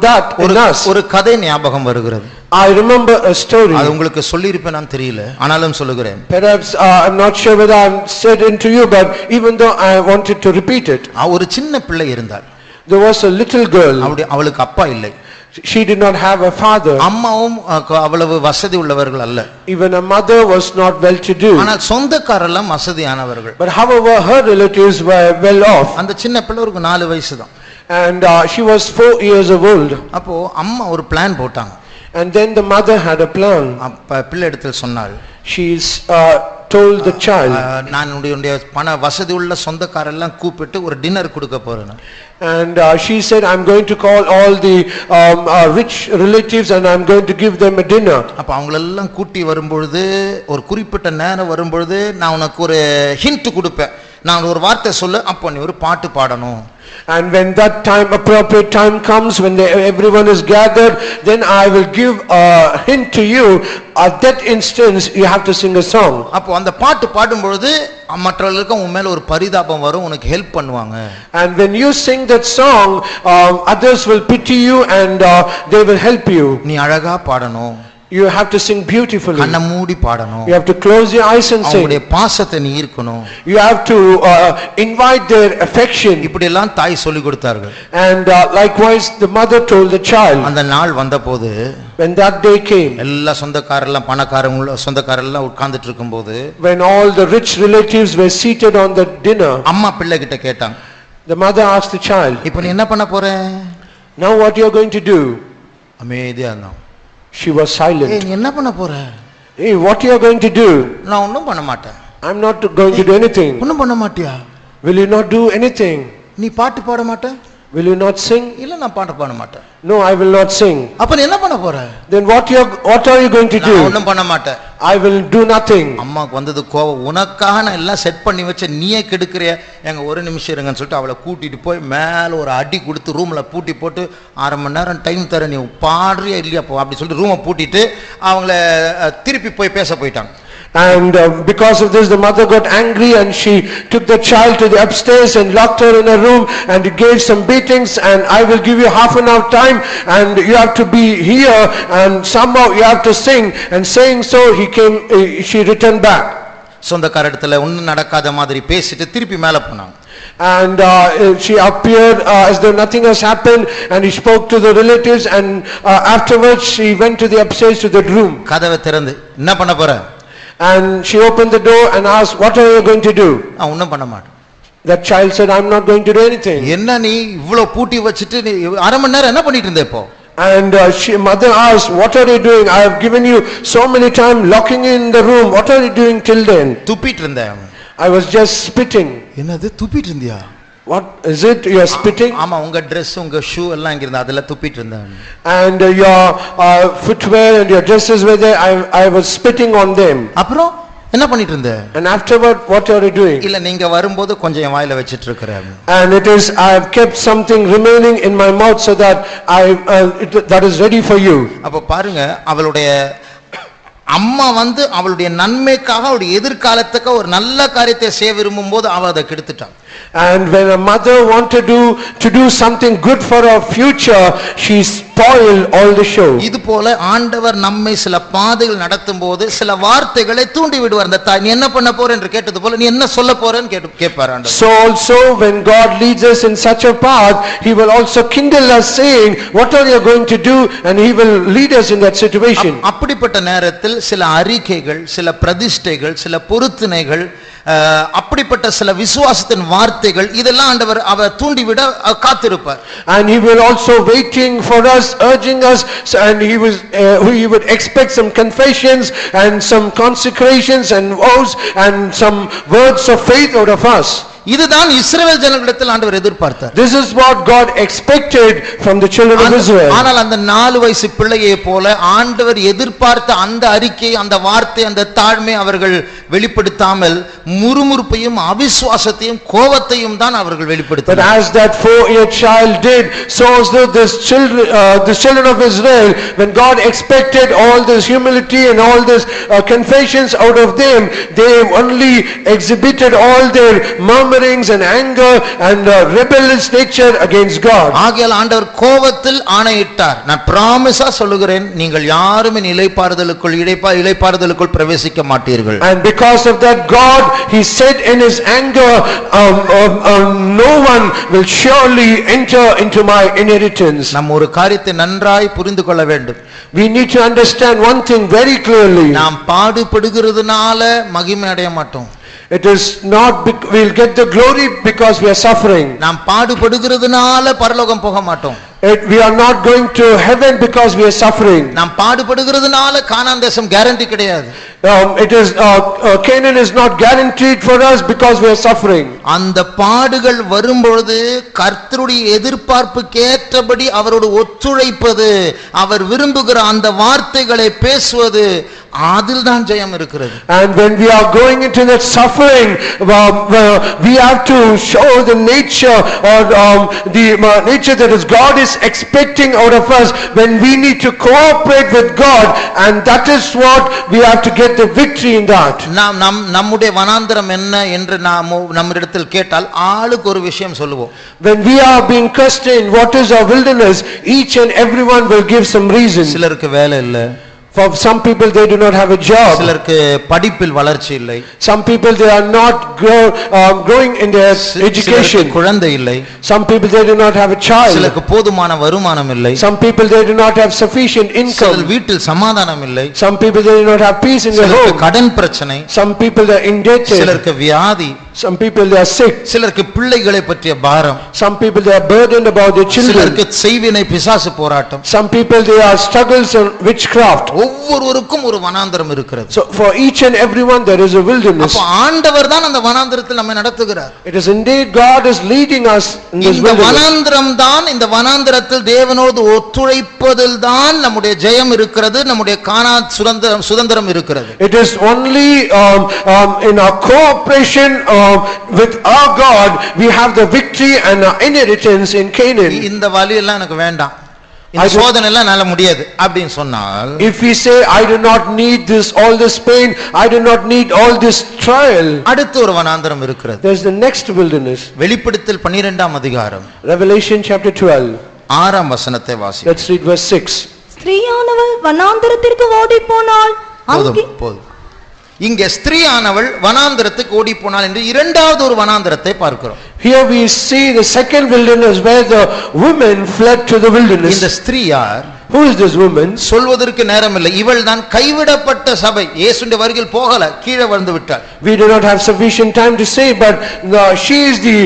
that in us. ஒரு கதை ஞாபகம் வருகிறது. I remember a story. அது உங்களுக்கு சொல்லியிருப்பேன் நான் தெரியல, ஆனாலும் சொல்லுகிறேன். Perhaps I'm not sure whether I said it to you, but even though I wanted to repeat it. ஒரு சின்ன பிள்ளை இருந்தாள். There was a little girl. அவளுக்கு அப்பா இல்லை. She did not have a father. அம்மாவும் அவ்வளவு வசதி உள்ளவர்கள் அல்ல. Even her mother was not well to do. ஆனால் சொந்தக்காரெல்லாம் வசதியானவர்கள். But however her relatives were well off. அந்த சின்ன பிள்ளை ஒரு 4 வயசு தான். And she was 4 years old. அப்போ அம்மா ஒரு பிளான் போட்டாங்க. And then the mother had a plan. அப்ப பிள்ளை இடத்தில் சொன்னாள், She's told the child, நான் உன்னுடைய பண வசதி உள்ள சொந்தக்காரெல்லாம் கூப்பிட்டு ஒரு டின்னர் கொடுக்க போறேன். And she said, I'm going to call all the rich relatives and I'm going to give them a dinner. அப்ப அவங்களெல்லாம் கூட்டி வரும்பொழுது, ஒரு குறிப்பிட்ட நேரம் வரும்பொழுது நான் உனக்கு ஒரு ஹிண்ட் கொடுப்பேன். நான் ஒரு வார்த்தை சொல்லு, அப்போ நீ ஒரு பாட்டு பாடணும். And when that time, appropriate time comes, when everyone is gathered, then I will give a hint to you. At that instance, you have to sing a song. அப்போ அந்த பாட்டு பாடும்பொழுது மற்றவர்களுக்கு உன் மேல ஒரு பரிதாபம் வரும், உனக்கு ஹெல்ப் பண்ணுவாங்க. And when you sing that song, others will pity you and they will help you. நீ அழகா பாடணும். You have to sing beautifully. கண்ணை மூடி பாடணும். You have to close your eyes and sing. அவங்களுடைய பாசத்தை நீ ஈர்க்கணும். You have to invite their affection. இப்படி எல்லாம் தாய் சொல்லி கொடுத்தார்கள். And likewise the mother told the child. அந்த நாள் வந்தபோது, when that day came, எல்லா சொந்தக்காரெல்லாம் பணக்காரங்க சொந்தக்காரெல்லாம் உட்கார்ந்துட்டு இருக்கும்போது, when all the rich relatives were seated on the dinner, அம்மா பிள்ளை கிட்ட கேட்டாங்க. The mother asked the child, இப்போ நீ என்ன பண்ண போற? Now what you are going to do? அமைதியா இருந்தான். She was silent. நீ என்ன பண்ண போற? Hey, what you are going to do? நான் ஒண்ணும் பண்ண மாட்டேன். I'm not going to do anything. ஒண்ணும் பண்ண மாட்டியா? Will you not do anything? நீ பாட்டு பாட மாட்ட? Will you not sing? இல்ல நான் பாட்டு பாட மாட்டேன். No, I will not sing. அப்ப நீ என்ன பண்ண போற? Then what are you going to do? நான் ஒண்ணும் பண்ண மாட்டேன். I will do nothing. அம்மாக்கு வந்தது கோவம். உனக்காக நான் எல்லாம் செட் பண்ணி வச்ச, நீயே கெடுக்கறிய, எங்க ஒரு நிமிஷம் இருங்கன்னு சொல்லிட்டு அவளை கூட்டிட்டு போய் மேல ஒரு அடி கொடுத்து ரூம்ல பூட்டி போட்டு 1/2 மணி நேரம் டைம் தர, நீ பாடுறியா இல்லையா அப்படி சொல்லிட்டு ரூமை பூட்டிட்டு அவங்கள திருப்பி போய் பேச போயிட்டாங்க. And because of this, the mother got angry and she took the child to the upstairs and locked her in a room and gave some beatings, and I will give you half an hour time and you have to be here and somehow you have to sing. And saying so, she returned back. சொந்தக்காரத்துல ஒன்னும் நடக்காத மாதிரி பேசிட்டு திருப்பி மேல போனாங்க. And she appeared as though nothing has happened, and he spoke to the relatives, and afterwards she went to the upstairs to the room. கதவை திறந்து என்ன பண்ண போற? And she opened the door and asked, what are you going to do? ஒன்னும் பண்ண மாட்டேன். That child said, I'm not going to do anything. என்ன நீ இவ்ளோ பூட்டி வச்சிட்டு நீ அரை மணி நேரம் என்ன பண்ணிட்டு இருந்த இப்போ? And mother asked, what are you doing? I have given you so many times locking in the room. What are you doing till then? துப்பிட்டு இருந்தேன். I was just spitting. என்னது துப்பிட்டு இருந்தியா? What is it? You are spitting? ஆமா, உங்க Dress உங்க shoe எல்லாம் இங்க இருந்தது, அதெல்லாம் துப்பிட்டு இருந்தேன். And your footwear and your dresses were there. I was spitting on them. அப்புறம் என்ன பண்ணிட்டு இருந்த? And afterward, what are you doing? இல்ல நீங்க வரும்போது கொஞ்சம் என் வாயில வச்சிட்டு இருக்கறேன். And it is, I have kept something remaining in my mouth so that that is ready for you. அப்ப பாருங்க, அவளுடைய அம்மா அவளுடைய நன்மைக்காக அவளுடைய எதிர்காலத்துக்கு ஒரு நல்ல காரியத்தை செய்ய விரும்பும்போது அவ அதை கெடுத்துட்டான். And when a mother wanted to do something good for her future, she spoiled all the show. இது போல ஆண்டவர் நம்மை சில பாதைகள் நடத்தும்போது சில வார்த்தைகளை தூண்டி விடுவார். அந்த தாய், நீ என்ன பண்ண போற என்று கேட்டது போல நீ என்ன சொல்ல போறன்னு கேட்பார் ஆண்டவர். So also when God leads us in such a path, he will also kindle us saying, what are you going to do? And he will lead us in that situation. அப்படிப்பட்ட நேரத்தில் சில அறிக்கைகள், சில பிரதிஷ்டைகள், சில பொருத்தனைகள், அப்படிப்பட்ட சில விசுவாசத்தின் வார்த்தைகள், இதெல்லாம் ஆண்டவர் அவ தூண்டிவிட காத்திருப்பார். And he will also waiting for us, urging us, and he would expect some confessions and some consecrations and vows and some words of faith out of us. இதுதான் இஸ்ரவேல் ஜனங்களிடத்தில் ஆண்டவர் எதிர்பார்த்தார். This is what God expected from the children of Israel. ஆனால் அந்த 4 வயசு பிள்ளையை போல ஆண்டவர் எதிர்பார்த்த அந்த அறிக்கை, அந்த வார்த்தை, அந்த தாழ்மை அவர்கள் வெளிப்படுத்தாமல் முறுமுறுப்பையும் அவிசுவாசத்தையும் கோபத்தையும் தான் அவர்கள் வெளிப்படுத்தினார்கள். But as that 4-year child did, so also the children of Israel, when God expected all this humility and all this confessions out of them, they only exhibited all their murmurings and anger and rebellious nature against God. ஆகையால் ஆண்டவர் கோபத்தில் ஆணையிட்டார், நான் பிராமிஸா சொல்லுகிறேன், நீங்கள் யாரும் இளைப்பாறுதலுக்குள் இளைப்பாறுதலுக்குள் பிரவேசிக்க மாட்டீர்கள். And because of that, God, he said in his anger, no one will surely enter into my inheritance. நாம் ஒரு காரியத்தை நன்றாய் புரிந்து கொள்ள வேண்டும். We need to understand one thing very clearly. நாம் பாடுபடுகிறதுனால மகிமை அடைய மாட்டோம். It is not we'll get the glory because we are suffering. நாம் பாடுபடுகிறதுனால பரலோகம் போக மாட்டோம். We are not going to heaven because we are suffering. நாம் பாடுபடுகிறதுனால கானான் தேசம் கேரண்டி கிடையாது. It is Canaan is not guaranteed for us because we are suffering. அந்த பாடுகள் வரும்பொழுது கர்த்தருடைய எதிர்பார்ப்புக்கு ஏற்றபடி அவரோடு ஒத்துழைப்பது, அவர் விரும்புகிற அந்த வார்த்தைகளை பேசுவது, அதில் தான் ஜெயம் இருக்கிறது. And when we are going into that suffering, we have to show the nature or the nature that is God is expecting out of us when we need to cooperate with God, and that is what we have to get the victory in that. நம்முடைய வனாந்தரம் என்ன என்று நம்மிடத்தில் கேட்டால் ஆளுக்கு ஒரு விஷயம் சொல்லுவோம். When we are being questioned what is our wilderness, each and everyone will give some reason. சிலருக்கு வேலை இல்லை. For some people they do not have a job. சிலருக்கு படிப்பில் வளர்ச்சி இல்லை. Some people they are not growing in their education. குழந்தை இல்லை. Some people they do not have a child. சிலருக்கு போதுமான வருமானம் இல்லை. Some people they do not have sufficient income. சிலர் வீட்டில் சமாதானம் இல்லை. Some people they do not have peace in their home. கடன் பிரச்சனை. Some people they are indebted. சிலருக்கு வியாதி. Some people they are sick. சிலருக்கு பிள்ளைகளை பற்றிய பாரம். Some people they are burdened about their children. சிலருக்கு செய்வினை பிசாசு போராட்டம். Some people they are struggles in witchcraft. ஒவ்வொருவருக்கும் ஒரு வனாந்தரம் இருக்கிறது. So for each and everyone there is a wilderness. அப்ப ஆண்டவர் தான் அந்த வனாந்தரத்தில் நம்மை நடத்துகிறார். It is indeed God is leading us in this wilderness. இந்த வனாந்தரம் தான், இந்த வனாந்தரத்தில் தேவனோடு ஒத்துழைப்பதில் தான் நம்முடைய ஜெயம் இருக்கிறது, நம்முடைய கானான் சுதந்திரம் இருக்கிறது. It is only in our cooperation with our God we have the victory and our inheritance in Canaan. இந்த வழி எல்லாம் எனக்கு வேண்டாம். இந்த சோதனை எல்லாம் என்னால முடியாது அப்படின்னு சொன்னால், if we say I do not need this all this pain, I do not need all this trial, அடுத்து ஒரு வனாந்தரம் இருக்கிறது. there's the next wilderness. வெளிப்படுத்தல் 12ஆம் அதிகாரம் Revelation chapter 12. 6ஆம் வசனத்தை வாசி. Let's read verse 6. ஸ்திரீயானவள் வனாந்தரத்திற்கு ஓடிப் போனாள். அங்கே போதும். இங்கே ஸ்திரீயானவள் வனாந்தரத்துக்கு ஓடி போனாள் என்று இரண்டாவது ஒரு வனாந்தரத்தை பார்க்கிறோம். Here we see the second wilderness where the woman fled to the wilderness. இந்த ஸ்திரீ யார்? Who is this woman? சொல்வதற்கு நேரம் இல்லை. இவள் தான் கைவிடப்பட்ட சபை. இயேசுவின் வருகையில் போகல, கீழே வந்து விட்டாள். We do not have sufficient time to say, but she is the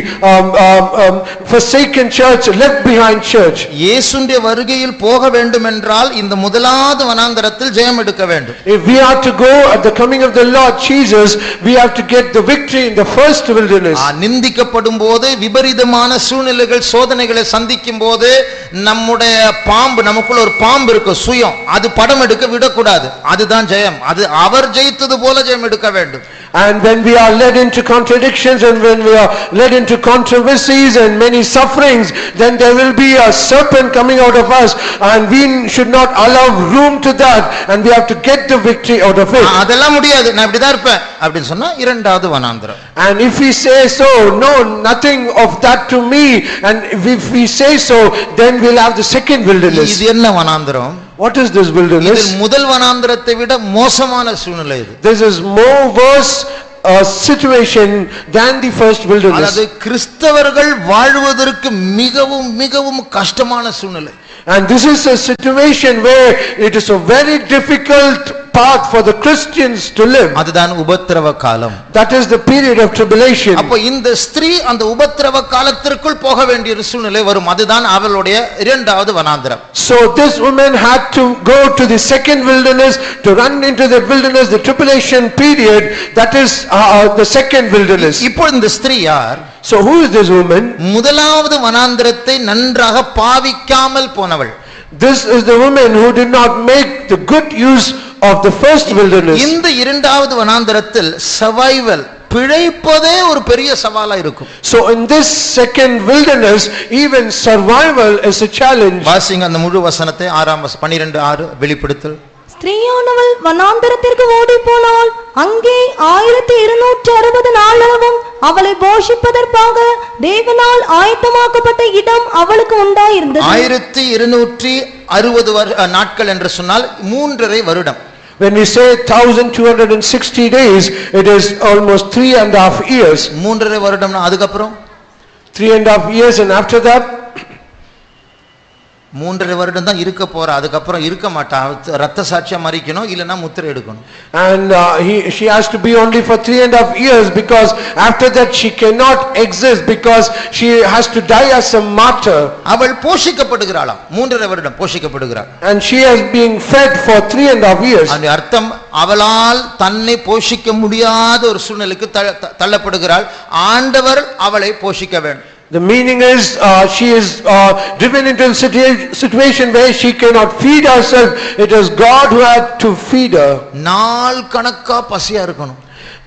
forsaken church, left behind church. இயேசுவின் வருகையில் போக வேண்டும் என்றால் இந்த முதலாவது வனாந்தரத்தில் ஜெயம் எடுக்க வேண்டும். If we are to go at the coming of the Lord Jesus, we have to get the victory in the first wilderness. நிந்திக்கப்படும் போது, விபரீதமான சூழ்நிலைகள் சோதனைகளை சந்திக்கும் போது, நம்முடைய பாம்பு, நமக்குள்ள ஒரு பாம்பு இருக்கு, சுயம், அது படம் எடுக்க விடக்கூடாது. அதுதான் ஜெயம். அது அவர் ஜெயித்தது போல ஜெயம் எடுக்க வேண்டும். And when we are led into contradictions and when we are led into controversies and many sufferings, then there will be a serpent coming out of us, and we should not allow room to that, and we have to get the victory out of it. அதெல்லாம் முடியாது, நான் இப்படி தான் இருப்பேன் அப்படின்னு சொன்னா இரண்டாவது வனாந்தரம். And if we say so, no, nothing of that to me, and if we say so, then we'll have the second wilderness. இது என்ன வனாந்தரம்? What is this wilderness? இது முதல் வனாந்தரத்தை விட மோசமான சூழ்நிலை இது. This is more worse situation than the first wilderness. அது கிறிஸ்தவர்கள் வாழ்வதற்கு மிகவும் மிகவும் கஷ்டமான சூழ்நிலை. And this is a situation where it is a very difficult path for the Christians to live. அதுதான் உபத்திரவ காலம். That is the period of tribulation. அப்ப இந்த ஸ்திரீ அந்த உபத்திரவ காலத்திற்குள் போக வேண்டிய சூழ்நிலை வரும். அதுதான் அவளுடைய இரண்டாவது வனாந்தரம். So this woman had to go to the second wilderness, to run into the wilderness, the tribulation period. That is the second wilderness. இப்போ இந்த ஸ்திரீ யார்? So who is this woman? முதலாவது வனாந்தரத்தை நன்றாக பாவிக்காமல் போனவள். This is the woman who did not make the good use of the first wilderness. இந்த இரண்டாவது வனாந்தரத்தில் survival, பிழைப்பதே ஒரு பெரிய சவாலா இருக்கும். So in this second wilderness, even survival is a challenge. வாசிங்க அந்த முழு வசனத்தை 12:6 வெளிப்படுத்தல். ஸ்திரீயானவள் வனாந்தரத்திற்கு ஓடி போனாள். அங்கே 1260 நாளளவும் அவளை போஷிப்பதற்காக தேவனால் ஆயத்தமாக்கப்பட்ட இடம் அவளுக்கு உண்டாயிருந்தது. 1260 நாட்கள் என்று சொன்னால் 3.5 வருடம். When we say 1260 days, it is almost 3.5 years. 3.5 வருடம்னா அதுக்கப்புறம் 3.5 years, and after that 3.5 வருடம் தான் இருக்க போற. அதுக்கப்புறம் இருக்க மாட்டா. ரத்த சாட்சியா மரிக்கணும், இல்லனா முத்திரை எடுக்கணும். And she has to be only for 3.5 years, because after that she cannot exist, because she has to die as a martyr. அவள் போஷிக்கப்படுகிறாளாம். 3.5 வருடம் போஷிக்கப்படுகிறாள். And she has been fed for 3.5 years. அந்த அர்த்தம் அவளால் தன்னை போஷிக்க முடியாத ஒரு சூழ்நிலைக்கு தள்ளப்படுகிறாள். ஆண்டவர் அவளை போஷிக்க வேண்டும். The meaning is she is driven into a situation where she cannot feed herself. It is God who had to feed her. நாள் கணக்கா பசியா இருக்கணும்.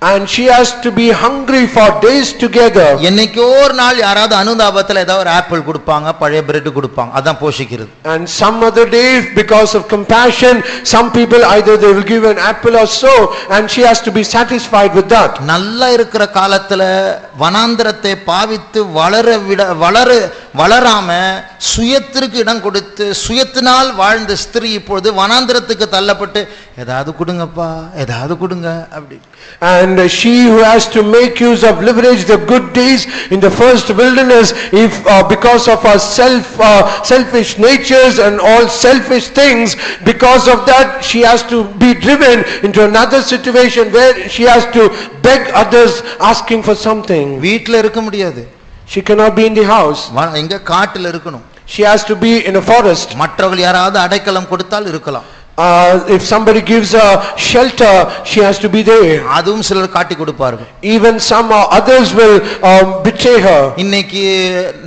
And she has to be hungry for days together. என்னைக்கோ ஒரு நாள் யாராவது அனுதாபத்துல ஏதாவது ஒரு ஆப்பிள் கொடுப்பாங்க, பழைய பிரெட் கொடுப்பாங்க. அதான் போஷிக்கிறது. And some other day, because of compassion, some people either they will give an apple or so, and she has to be satisfied with that. நல்லா இருக்கிற காலத்துல வனாந்தரத்தை பாவித்து வளராம சுயத்திற்கு இடம் கொடுத்து சுயத்தினால் வாழ்ந்த ஸ்திரீ இப்பொழுது வனாந்தரத்துக்கு தள்ளப்பட்டு ஏதாவது கொடுங்கப்பா, ஏதாவது கொடுங்க அப்படி. And she who has to make use of leverage the good days in the first wilderness, if because of her selfish natures and all selfish things, because of that she has to be driven into another situation where she has to beg others asking for something. வீட்ல இருக்க முடியாது. She cannot be in the house. எங்க காட்டுல இருக்கணும். She has to be in a forest. மற்றவர்கள் யாராவது அடைக்கலம் கொடுத்தால் இருக்கலாம். If somebody gives a shelter, she has to be there. அதுவும் சிலர் காட்டி கொடுப்பார்கள். Even some others will betray her. இன்னைக்கு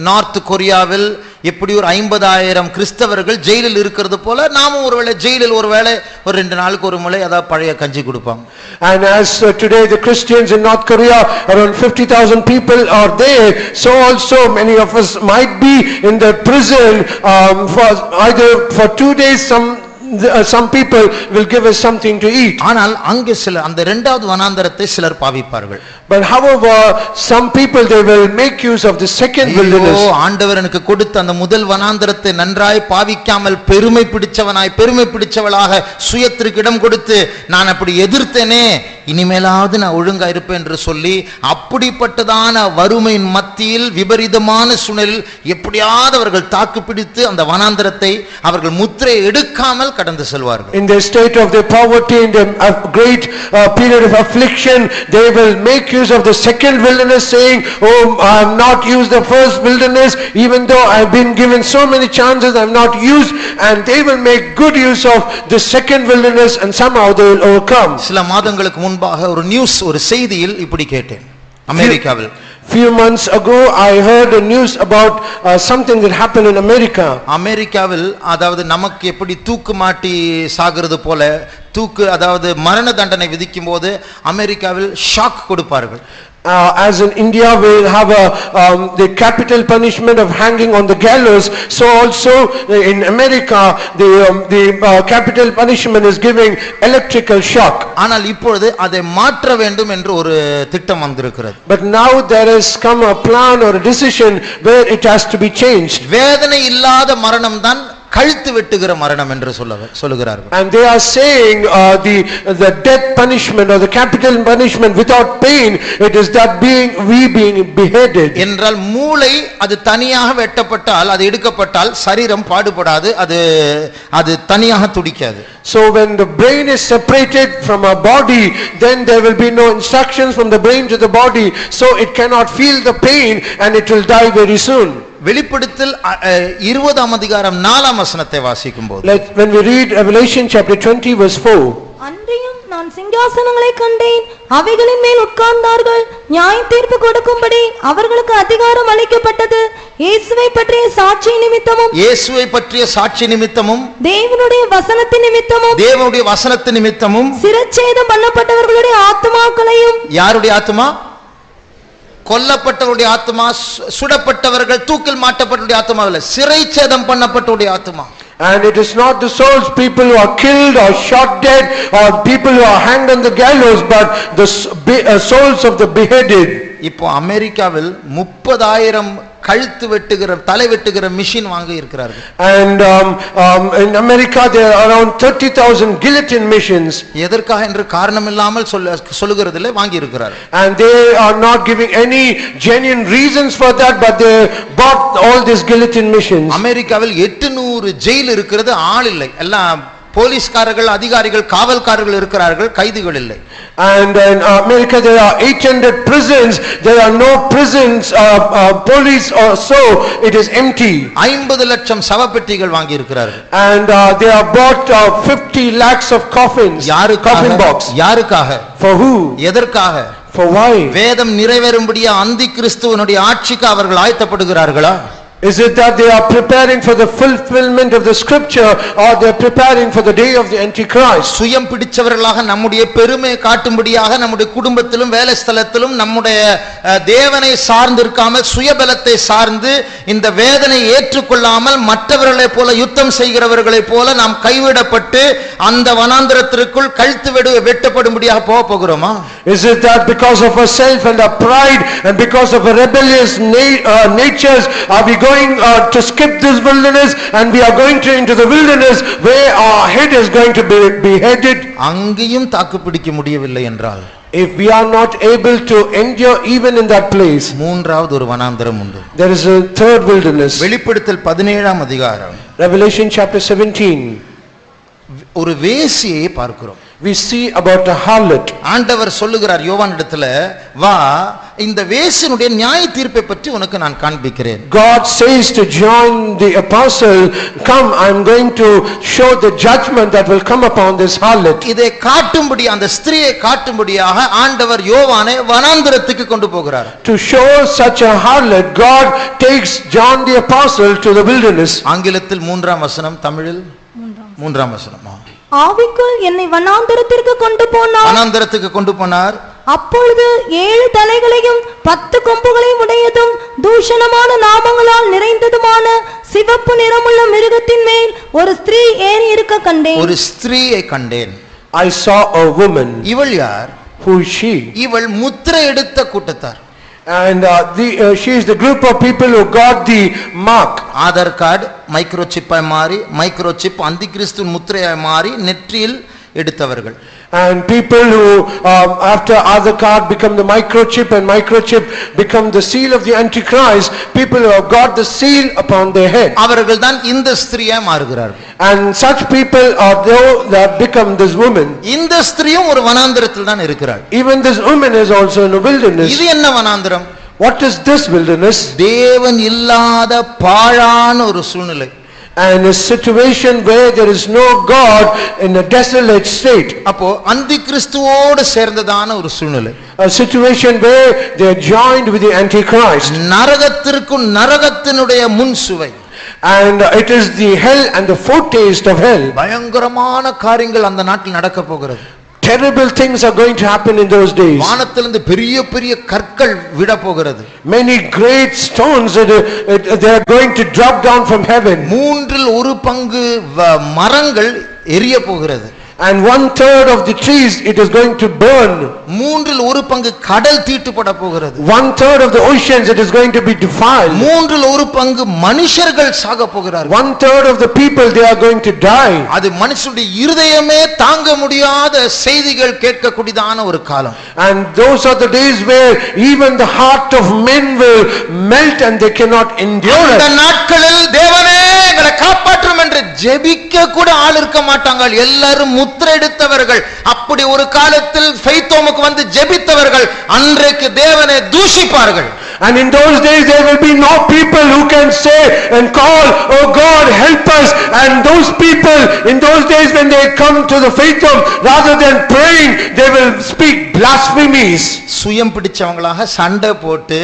நார்த் கொரியாவில் எப்படி ஒரு 50,000 கிறிஸ்தவர்கள் ஜெயிலில் இருக்கிறது போல நாமும் ஒருவேளை ஜெயிலில் ஒருவேளை ஒரு 2 நாளுக்கு ஒரு முறை அதாவது பழைய கஞ்சி கொடுப்பாங்க. And as today the Christians in North Korea, around 50,000 people are there, so also many of us might be in the prison for either for 2 days. Some people will give us something to eat. ஆனால் அங்கே சில அந்த இரண்டாவது வனாந்தரத்தை சிலர் பாவிப்பார்கள். But however, some people they will make use of the second wilderness. ஆண்டவர் எனக்கு கொடுத்த அந்த முதல் வனாந்தரத்தை நன்றாய் பாவிக்காமல் பெருமை பிடிச்சவளாக சுயத்திற்கு இடம் கொடுத்து நான் அப்படி எதிர்த்தேனே, இனிமேலாவது நான் ஒழுங்கா இருப்பேன் என்று சொல்லி அப்படிப்பட்டதான வறுமையின் மத்தியில் விபரீதமான சூழலில் எப்படியாவது அவர்கள் தாக்கு பிடித்து அந்த வனாந்தரத்தை அவர்கள் முத்திரை எடுக்காமல் கடந்து செல்வார்கள். In the state of their poverty, in the great period of affliction, they will make use of the second wilderness, saying, oh, I have not used the first wilderness, even though I have been given so many chances, I have not used, and they will make good use of the second wilderness, and somehow they will overcome. சில மாதங்களுக்கு முன்பாக ஒரு செய்தியில் இப்படி கேட்டேன். அமெரிக்காவில் few months ago I heard a news about something that happened in America. அமெரிக்காவில் அதாவது நமக்கு எப்படி தூக்கு மாட்டி சாகிறது போல அதாவது மரண தண்டனை விதிக்கும் போது அமெரிக்காவில் ஷாக் கொடுப்பார்கள். As in India we have the capital punishment of hanging on the gallows, so also in America the capital punishment is giving electrical shock. ஆனால் இப்பொழுது அதை மாற்ற வேண்டும் என்று ஒரு திட்டம் வந்திருக்கிறது. But now there has come a plan or a decision where it has to be changed. வேதனை இல்லாத மரணம் தான் கழுத்து வெட்டுகிற மரணம் என்று சொல்லுகிறார்கள். And they are saying the death punishment or the capital punishment without pain, it is that being beheaded. என்றால் மூளை அது தனியாக வெட்டப்பட்டால் அது எடுக்கப்பட்டால் சரீரம் பாடுபடாது, அது தனியாக துடிக்காது. So when the brain is separated from a body, then there will be no instructions from the brain to the body, so it cannot feel the pain and it will die very soon. வெளிப்படுத்தல் 20ஆம் அதிகாரம் 4ஆம் வசனத்தை வாசிக்கும்போது, when we read Revelation chapter 20 verse 4, அன்றியும் நான் சிங்காசனங்களை கண்டேன், அவைகளின் மேல் உட்கார்ந்தார்கள், நியாய தீர்ப்பு கொடுக்கும்படி அவர்களுக்கு அதிகாரம் அளிக்கப்பட்டது. இயேசுவை பற்றிய சாட்சி நிமித்தமும் தேவனுடைய வசனத்தின் நிமித்தமும் சிரச்சேதம் பண்ணப்பட்டவர்களுடைய ஆத்துமாக்களையும், யாருடைய ஆத்துமா? கொல்லப்பட்டவருடைய ஆத்துமா, சுடப்பட்டவர்கள் தூக்கில் மாட்டப்பட்டவருடைய ஆத்துமா இல்ல, சிறைச்சேதம் பண்ணப்பட்டவருடைய ஆத்துமா. And it is not the souls people who are killed or shot dead or people who are hanged on the gallows, but the souls of the beheaded. இப்போ அமெரிக்காவில் 30,000 கழுத்து வெட்டுகிற தலை வெட்டுகிற மிஷின் வாங்கி இருக்கிறார்கள். And in America there are around 30,000 guillotine machines. எதற்காக என்று காரணம் இல்லாமல் சொல்லுகிறதில்லை, வாங்கி இருக்கிறார்கள். And they are not giving any genuine reasons for that, but they bought all these guillotine machines. அமெரிக்காவில் 800 ஜெயில் இருக்கிறது, ஆள் இல்லை, எல்லாம் போலீஸ்காரர்கள், அதிகாரிகள், காவல்காரர்கள் இருக்கிறார்கள், கைதிகள் இல்லை. And in America there are 800 prisons, there are no prisons, police or so, it is empty. 50 லட்சம் சவப்பெட்டிகள் வாங்கி இருக்கிறார்கள். And they are bought 50 lakhs of coffins. Coffin box. யாருக்காக? For who? எதற்காக? For why? வேதம் நிறைவேறும்படியா அந்தி கிறிஸ்துவனுடைய ஆட்சிக்கு அவர்கள் ஆயத்தப்படுகிறார்களா? Is it that they are preparing for the fulfillment of the scripture, or they are preparing for the day of the Antichrist? சுயம் பிடிச்சவர்களாக நம்முடைய பெருமை காட்டும்படியாக நம்முடைய குடும்பத்திலும் வேலை ஸ்தலத்திலும் நம்முடைய தேவனை சார்ந்திருக்காமல் சுயபலத்தை சார்ந்து இந்த வேதனை ஏற்றுக்கொள்ளாமல் மற்றவர்களை போல யுத்தம் செய்கிறவர்களை போல நாம் கைவிடப்பட்டு அந்த வனாந்தரத்திற்குள் கழுத்து வெட்டப்படும்படியாக போகிறோமா? Is it that because of our self and our pride and because of our rebellious natures are we going to skip this wilderness and we are going to into the wilderness where our head is going to be beheaded? அங்கேயும் தாக்கு பிடிக்க முடியவில்லை என்றால், if we are not able to endure even in that place, மூன்றாவது ஒரு வனாந்தரம் உண்டு. there is a third wilderness. வெளிப்படுத்தல் 17ஆம் அதிகாரம், Revelation chapter 17, ஒரு வேசியை பார்க்கிறோம். we see about a harlot. ஆண்டவர் சொல்லுகிறார் யோவானிடத்துல, வா இந்த வேசினுடைய நியாய தீர்ப்பை பற்றி உனக்கு நான் காண்பிக்கிறேன். God says to John the apostle, come, I am going to show the judgment that will come upon this harlot. இதை காட்டும்படி, அந்த ஸ்திரியை காட்டும்படியாக ஆண்டவர் யோவானை வனாந்தரத்துக்கு கொண்டு போகிறார். To show such a harlot, God takes John the apostle to the wilderness. ஆங்கிலத்தில் 3ஆம் வசனம், தமிழில் 3ஆம் வசனம். ஆவிக்குள் என்னை வனாந்தரத்திற்கு கொண்டு போனார். வனாந்தரத்துக்கு கொண்டு போனார். அப்பொழுது 7 தலைகளையும் 10 கொம்புகளையும் உடையதும் தூஷணமான நாமங்களால் நிறைந்ததுமான சிவப்பு நிறமுள்ள மிருகத்தின் மேல் ஒரு ஸ்திரீ ஏறி இருக்க கண்டேன். ஒரு ஸ்திரீயை கண்டேன். I saw a woman. இவள் யார்? Who is she? இவள் முத்திரை எடுத்த கூட்டத்தார். And she is the group of people who got the mark. Aadhaar card மைக்ரோசிப்பாய் மாறி, மைக்ரோசிப் அந்தி கிறிஸ்து முத்திரையாய் மாறி நெற்றியில் எடுத்தவர்கள். And people who after Aadhaar card become the microchip and microchip become the seal of the Antichrist, people who have got the seal upon their head. அவர்கள் தான் இந்த ஸ்திரியாய் மாறுகிறார்கள். And such people are those that become this woman. இந்த ஸ்திரியும் ஒரு வனாந்தரத்தில் தான் இருக்கிறாள். Even this woman is also in a wilderness. இது என்ன வனாந்தரம்? What is this wilderness? தேவன் இல்லாத பாழான ஒரு சூழ்நிலை. And a situation where there is no God in a desolate state. அப்போ அந்தி கிறிஸ்துவோடு சேர்ந்ததான ஒரு சூழ்நிலை. A situation where they are joined with the Antichrist. நரகத்திற்கும் நரகத்தினுடைய முன் சுவை. And it is the hell and the foretaste of hell. பயங்கரமான காரியங்கள் அந்த நாட்டில் நடக்க போகிறது. Terrible things are going to happen in those days. வானத்திலிருந்து பெரிய பெரிய கற்கள் விட போகிறது. Many great stones they are going to drop down from heaven. 3 ஒரு பங்கு மரங்கள் எரிய போகிறது. And 1/3 of the trees it is going to burn. 3 ஒரு பங்கு கடல் தீட்டுப்பட போகிறது. 1/3 of the oceans it is going to be defiled. 3 ஒரு பங்கு மனுஷர்கள் சாக போகிறார்கள். 1/3 of the people they are going to die. அது மனுஷனுடைய இருதயமே தாங்க முடியாத செய்திகள் கேட்கக்கூடியதான ஒரு காலம். And those are the days where even the heart of men will melt and they cannot endure அந்த it. நாட்களில் தேவனே எங்களை காப்பாற்றும் என்று ஜெபிக்க கூட ஆள் இருக்க மாட்டாங்க. எல்லாரும் முத்திரை எடுத்தவர்கள். அப்படி ஒரு காலத்தில் ஃபெய்த்தோமுக்கு வந்து ஜெபித்தவர்கள் அன்றைக்கு தேவனை தூஷிப்பார்கள். And in those days there will be no people who can say and call, oh God help us. And those people in those days when they come to the faithom, rather than praying they will speak blasphemies. சுயம் பிடிச்சவங்களாக சண்டை போட்டு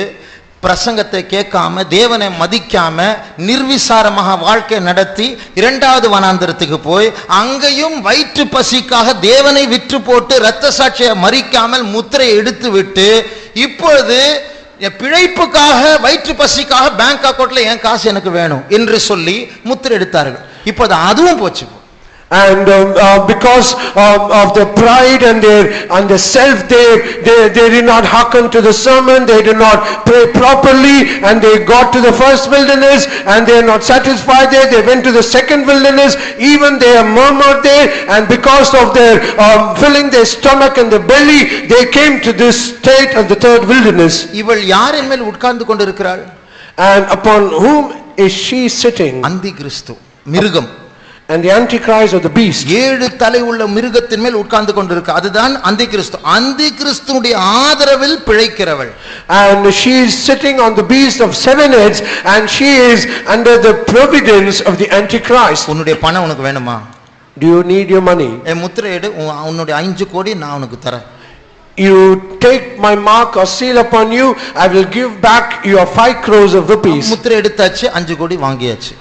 பிரசங்கத்தை கேட்காம தேவனை மதிக்காம நிர்விசாரமாக வாழ்க்கை நடத்தி 2வது வனாந்தரத்துக்கு போய் அங்கேயும் வயிற்று பசிக்காக தேவனை விற்று போட்டு இரத்த சாட்சியை மறிக்காமல் முத்திரை எடுத்து விட்டு இப்பொழுது பிழைப்புக்காக வயிற்று பசிக்காக பேங்க் அக்கவுண்ட்ல என் காசு எனக்கு வேணும் என்று சொல்லி முத்திரை எடுத்தார்கள். இப்போது அதுவும் போச்சு. And because of their pride and their self, they did not hearken to the sermon, they did not pray properly, and they got to the first wilderness and they are not satisfied there. They went to the second wilderness, even they are murmured there, and because of their filling their stomach and their belly, they came to this state of the third wilderness. இவள் யாரின் மேல் உட்கார்ந்து கொண்டிருக்கிறாள்? And upon whom is she sitting? அந்தி கிறிஸ்து, மிருகம். And the Antichrist or the beast. 7 தலை உள்ள மிருகத்தின் மேல் உட்கார்ந்து கொண்டிருக்கு. அதுதான் அந்தி கிறிஸ்து. அந்தி கிறிஸ்துவுடைய ஆதரவில் பிழைக்கிறவள். And she is sitting on the beast of 7 heads and she is under the providence of the Antichrist. உன்னுடைய பணம் உனக்கு வேணுமா? Do you need your money? என் முத்திரை எடு, உன்னுடைய 5 கோடி நான் உனக்கு தரேன். You take my mark or seal upon you, I will give back your 5 crores of rupees. முத்திரை எடுத்தாச்சு, 5 கோடி வாங்கியாச்சு.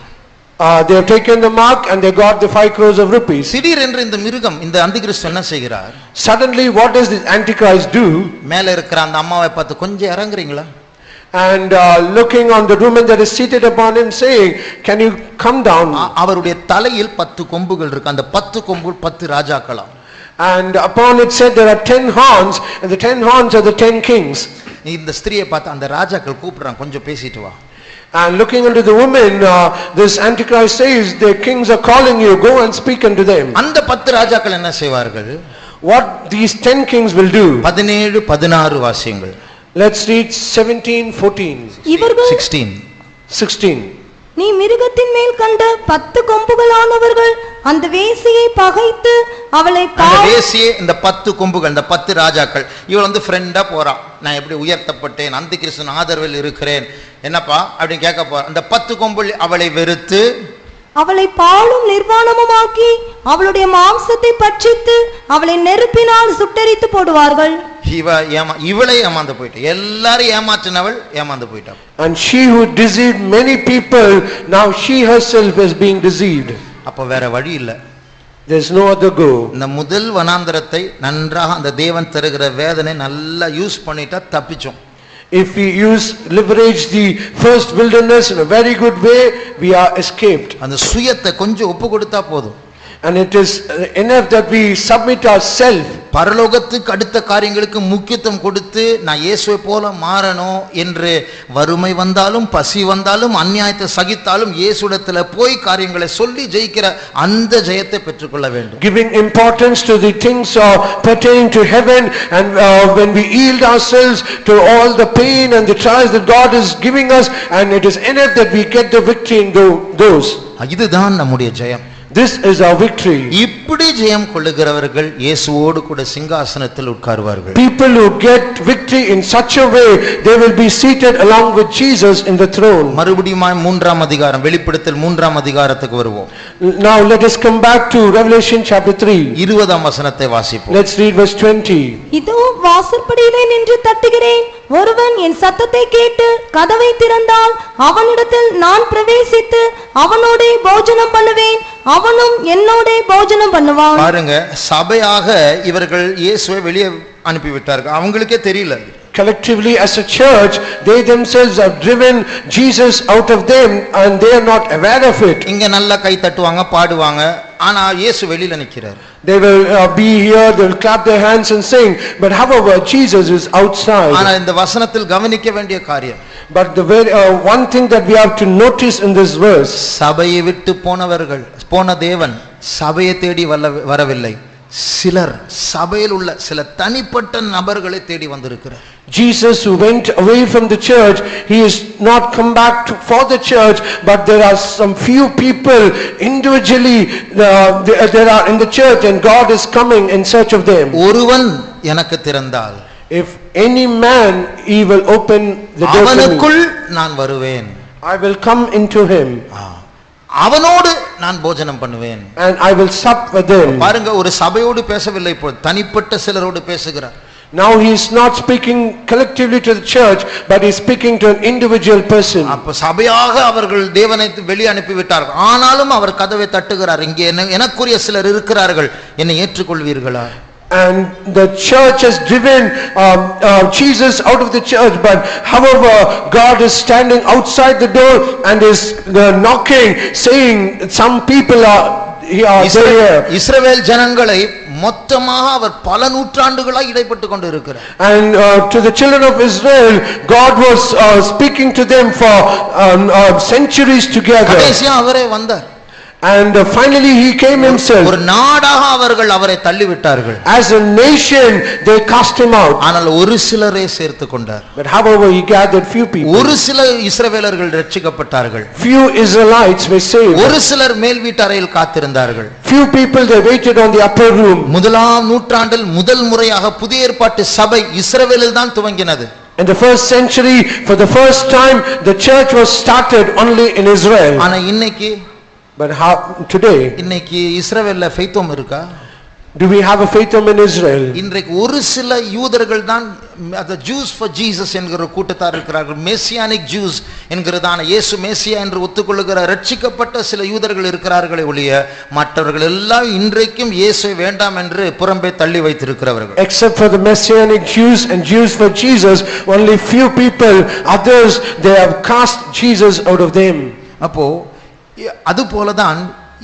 They have taken the mark and they got the 5 crores of rupees. திடீரென்று இந்த மிருகம், இந்த அந்தி கிறிஸ்து என்ன செய்கிறார்? Suddenly what does this Antichrist do? மேல இருக்கிற அந்த அம்மாவை பார்த்து கொஞ்சம் இறங்குறீங்களா? And looking on the woman that is seated upon him saying, can you come down? அவருடைய தலையில் 10 கொம்புகள் இருக்கு. அந்த 10 கொம்புகள் 10 ராஜாக்களாம். And upon it said there are 10 horns and the 10 horns are the 10 kings. இந்த ஸ்திரியை பார்த்து அந்த ராஜாக்கள் கூப்பிடுறாங்க, கொஞ்சம் பேசிட்டு வா. And looking unto the woman, this Antichrist says, the kings are calling you, go and speak unto them. அந்த 10 ராஜாக்கள் என்ன செய்வார்கள்? What these 10 kings will do? 17 16 வாசியங்கள். Let's read 17 14 இவர்கள் 16. 16. நீ மிருகத்தின் மேல் கண்ட 10 கொம்புகளானவர்கள் அந்த வேசியை பகைத்து அவளை அந்த வேசியே இந்த 10 கொம்புகள், இந்த 10 ராஜாக்கள், இவள் வந்து ஃப்ரெண்டா போறா. நான் எப்படி உயர்த்தப்பட்டேன், அந்த கிறிஸ்துவின் ஆதரவில் இருக்கிறேன், என்னப்பா அப்படின்னு கேட்க போற. அந்த 10 கொம்புகள் அவளை வெறுத்து அவளை பாழும் நிர்வாணமுமாக்கி அவளுடைய மாம்சத்தை பட்சித்து அவளை நெருப்பினால் சுட்டெரித்து போடுவார்கள். இவளை ஏமாந்து போயிட்டா, எல்லாரும் ஏமாற்றினவள் ஏமாந்து போயிட்டா. And she who deceived many people, now she herself is being deceived. அப்ப வேற வழி இல்ல, there's no other go. இந்த முதல் வனாந்தரத்தை நன்றாக அந்த தேவன் தருகிற வேதனை நல்லா யூஸ் பண்ணிட்டா தப்பிச்சோம். If we leverage the first wilderness in a very good way, we are escaped. அந்த சுயத்தை கொஞ்சம் ஒப்பு கொடுத்தா போதும். And it is enough that we submit ourselves. பரலோகத்துக்கு அடுத்த காரியங்களுக்கு முக்கியத்துவம் கொடுத்து நான் இயேசுவை போல மாறணும் என்று வறுமை வந்தாலும் பசி வந்தாலும் அநியாயத்தை சகித்தாலும் இயேசுவிடத்துல போய் காரியங்களை சொல்லி ஜெயிக்கிற அந்த ஜெயத்தை பெற்றுக்கொள்ள வேண்டும். Giving importance to the things pertaining to heaven, and when we yield ourselves to all the pain and the trials that God is giving us, and it is enough that we get the victory in those. இதுதான் நம்முடைய ஜெயம். This is our victory. இப்படி ஜெயம் கொள்ளுகிறவர்கள் இயேசுவோடு கூட சிங்காசனத்தில் உட்காருவார்கள். People who get victory in such a way, they will be seated along with Jesus in the throne. மறுபடியும் 3ஆம் அதிகாரம், வெளிப்படுத்தல் 3ஆம் அதிகாரத்துக்கு வருவோம். Now let us come back to Revelation chapter 3. 20ஆம் வசனத்தை வாசிப்போம். Let's read verse 20. இதோ வாசற்படியிலே நின்று தட்டுகிறேன், ஒருவன் என் சத்தத்தை கேட்டு கதவை திறந்தால் அவனிடத்தில் நான் பிரவேசித்து அவனோடே போஜனம் பண்ணுவேன், அவனும் என்னோட போஜனம் பண்ணுவான். பாருங்க, சபையாக இவர்கள் இயேசுவை வெளியே அனுப்பி விட்டார்கள், அவங்களுக்கே தெரியல. Collectively as a church, they themselves have driven Jesus out of them and they are not aware of it. இங்க நல்லா கை தட்டுவாங்க, பாடுவாங்க, ஆனா இயேசு வெளியில நிக்கிறார். They will be here, they will clap their hands and sing, but however Jesus is outside. ஆனா இந்த வசனத்தில் கவனிக்க வேண்டிய காரியம், but the very one thing that we have to notice in this verse, சபையை விட்டு போன தேவன் சபையை தேடி வரவில்லை, சிலர் சபையில் உள்ள சில தனிப்பட்ட நபர்களை தேடி வந்திருக்கிறார். Jesus who went away from the church, he is not come back for the church, but there are some few people individually there are in the church, and God is coming in search of them. ஒருவன் எனக்கு திறந்தால், if any man, he will open the door to me. அவனுக்குள் நான் வருவேன், I will come into him, அவனோடு நான் போஜனம் பண்ணுவேன், and I will sup with them. பாருங்க, ஒரு சபையோடு பேசவில்லை, இப்போ தனிப்பட்ட சிலரோடு பேசுகிறார். Now he is not speaking collectively to the church, but he is speaking to an individual person. அப்ப சபையாக அவர்கள் தேவனை வெளியே அனுப்பி விட்டார்கள், ஆனாலும் அவர் கதவை தட்டுகிறார். இங்கே எனக்குரிய சிலர் இருக்கிறார்கள், என்னை ஏற்றுக்கொள்வீர்களா? And the church has driven Jesus out of the church, but however God is standing outside the door and is knocking, saying some people are there. இஸ்ரவேல் ஜனங்களை மொத்தமாக அவர் பல நூற்றாண்டுகளாய் இடைப்பட்டு கொண்டு இருக்கிறார். And to the children of Israel, God was speaking to them for centuries together. கடைசியா அவரே வந்தார். And finally he came himself. ஒரு நாடாக அவர்கள் அவரை தள்ளி விட்டார்கள். As a nation they cast him out. ஆனால் ஒரு சிலரை சேர்த்து கொண்டார். But however he gathered few people. ஒரு சில இஸ்ரவேலர்கள் ரட்சிக்கப்பட்டார்கள். Few Israelites were saved. ஒரு சிலர் மேல் வீட்டறையில் காத்திருந்தார்கள். Few people they waited on the upper room. முதலாம் நூற்றாண்டில் முதல் முறையாக புதிய ஏற்பாட்டு சபை இஸ்ரவேலில் தான் துவங்கினது. In the first century, for the first time the church was started only in Israel. ஆனா இன்னைக்கு, but how today, இன்னைக்கு இஸ்ரவேல்ல ஃபெய்த்தோம் இருக்கா? do we have a faithom in Israel? இன்றைக்கு ஒரு சில யூதர்கள் தான் the Jews for Jesus என்கிற கூட்டத்தார் இருக்கிறார்கள். மெசியானிக் ஜூஸ் என்கிறதான இயேசு மேசியா என்று ஒத்துக்கொள்ளுகிற ரட்சிக்கப்பட்ட சில யூதர்கள் இருக்கிறார்களே ஒழிய மற்றவர்கள் எல்லாம் இன்றைக்கும் இயேசுவை வேண்டாம் என்று புறம்பே தள்ளி வைத்திருக்கிறவர்கள். Except for the messianic Jews and Jews for Jesus, only few people, others they have cast Jesus out of them. அப்போ அது போலதான்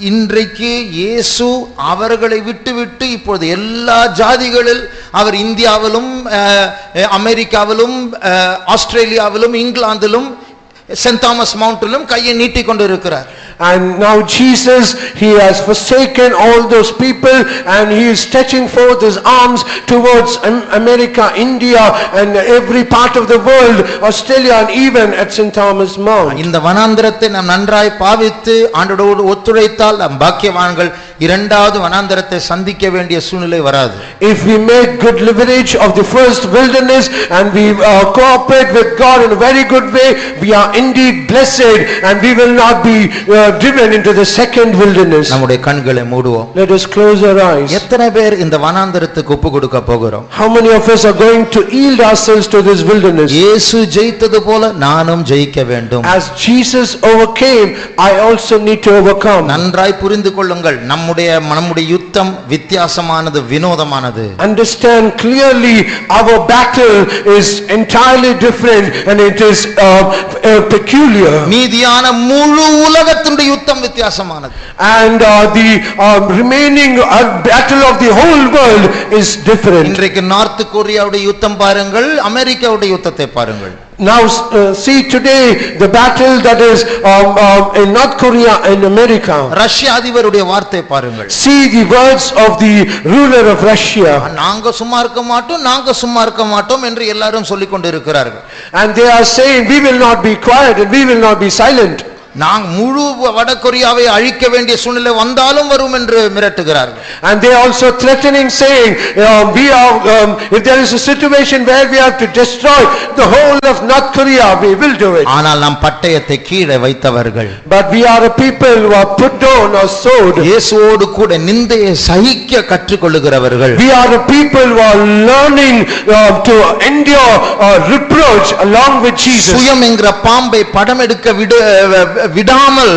இன்றைக்கு இயேசு அவர்களை விட்டு இப்பொழுது எல்லா ஜாதிகளில் அவர் இந்தியாவிலும் அமெரிக்காவிலும் ஆஸ்திரேலியாவிலும் இங்கிலாந்திலும் சென்ட் தாமஸ் மவுண்டிலும் கையை நீட்டிக் கொண்டு இருக்கிறார். And now Jesus, he has forsaken all those people and he is stretching forth his arms towards America, India and every part of the world, Australia and even at St. Thomas Mount. இந்த வனாந்தரத்தை நாம் நன்றாய் பாவித்து ஆண்டவரோடு ஒத்துழைத்தால் நாம் பாக்கியவான்கள், இரண்டாவது வனாந்தரத்தை சந்திக்க வேண்டிய சூழ்நிலை வராது. If we make good leverage of the first wilderness and we cooperate with God in a very good way, we are indeed blessed and we will not be driven into the second wilderness. நம்முடைய கண்களை மூடுவோம். Let us close our eyes. எத்தனை பேர் இந்த வனாந்தரத்துக்கு ஒப்பு கொடுக்க போகிறோம்? How many of us are going to yield ourselves to this wilderness? இயேசு ஜெயித்தது போல நானும் ஜெயிக்க வேண்டும். As Jesus overcame, I also need to overcome. நன்றாய் புரிந்து கொள்ளுங்கள், நம்முடைய யுத்தம் வித்தியாசமானது, வினோதமானது. Understand clearly, our battle is entirely different and it is peculiar. மீதியான முழு உலகத்தினுடைய யுத்தம் வித்தியாசமானது. And the remaining battle of the whole world is different. இன்றைக்கு நார்த் கொரியாவுடைய யுத்தம் பாருங்கள், அமெரிக்காவுடைய யுத்தத்தை பாருங்கள். Now see today the battle that is in North Korea and America. ரஷ்ய அதிபருடைய வார்த்தை பாருங்கள். See the words of the ruler of Russia. நாங்க சும்மா இருக்க மாட்டோம், நாங்க சும்மா இருக்க மாட்டோம் என்று எல்லாரும் சொல்லிக் கொண்டிருக்கிறார்கள். And they are saying we will not be quiet and we will not be silent. நாங்க முழு வட கொரியாவை அழிக்க வேண்டிய சூழ்நிலை வந்தாலும் வரும் என்று மிரட்டுகிறார்கள். And they also threatening saying we are if there is a situation where we have to destroy the whole of North Korea, we will do it. ஆனால் நாம் பட்டயத்தை கீழே வைத்தவர்கள். But we are a people who are put down or sword. இயேசுவோடு கூட நிந்தையை சகிக்க கற்றுக்கொள்ளுகிறவர்கள். We are a people who are learning to endure reproach along with Jesus. சுயம் என்கிற பாம்பை படம் எடுக்க விடாமல்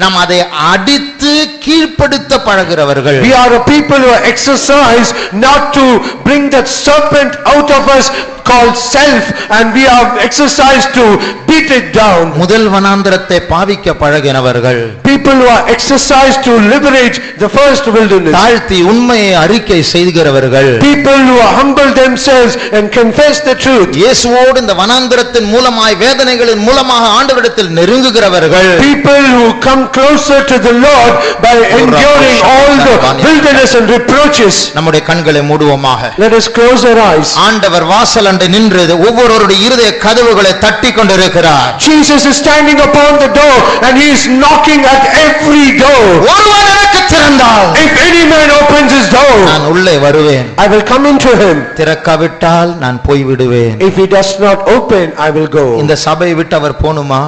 நாம் அதை அடித்து கீழ்ப்படுத்த பழகிறவர்கள். We are a people who exercise not to bring that serpent out of us called self, and we are exercised to beat it down. முதல் வனாந்தரத்தை பாவிக்க பழகினவர்கள். People who are exercised to liberate the first wilderness. தாழ்த்தி உண்மையை அறிக்கை செய்கிறவர்கள். People who humble themselves and confess the truth. இயேசுவோடு இந்த வனாந்தரத்தின் மூலமாய் வேதனைகளின் மூலமாக ஆண்டவரிடத்தில் நெருங்குகிறவர்கள். People who come closer to the Lord by enduring all the wilderness and reproaches. நம்முடைய கண்களை மூடுவோமாக. Let us close our eyes. ஆண்டவர் வாசல் அண்டை நின்று ஒவ்வொருவருடைய இருதய கதவுகளை தட்டிக் கொண்டிருக்கிறார். Jesus is standing upon the door and he is knocking at every door. ஒருவன் எனக்கு திறந்தால், If any man opens his door, நான் உள்ளே வருவேன். I will come into him. திறக்காவிட்டால் நான் போய் விடுவேன். If he does not open, I will go. இந்த சபையை விட்டு அவர் போணுமா?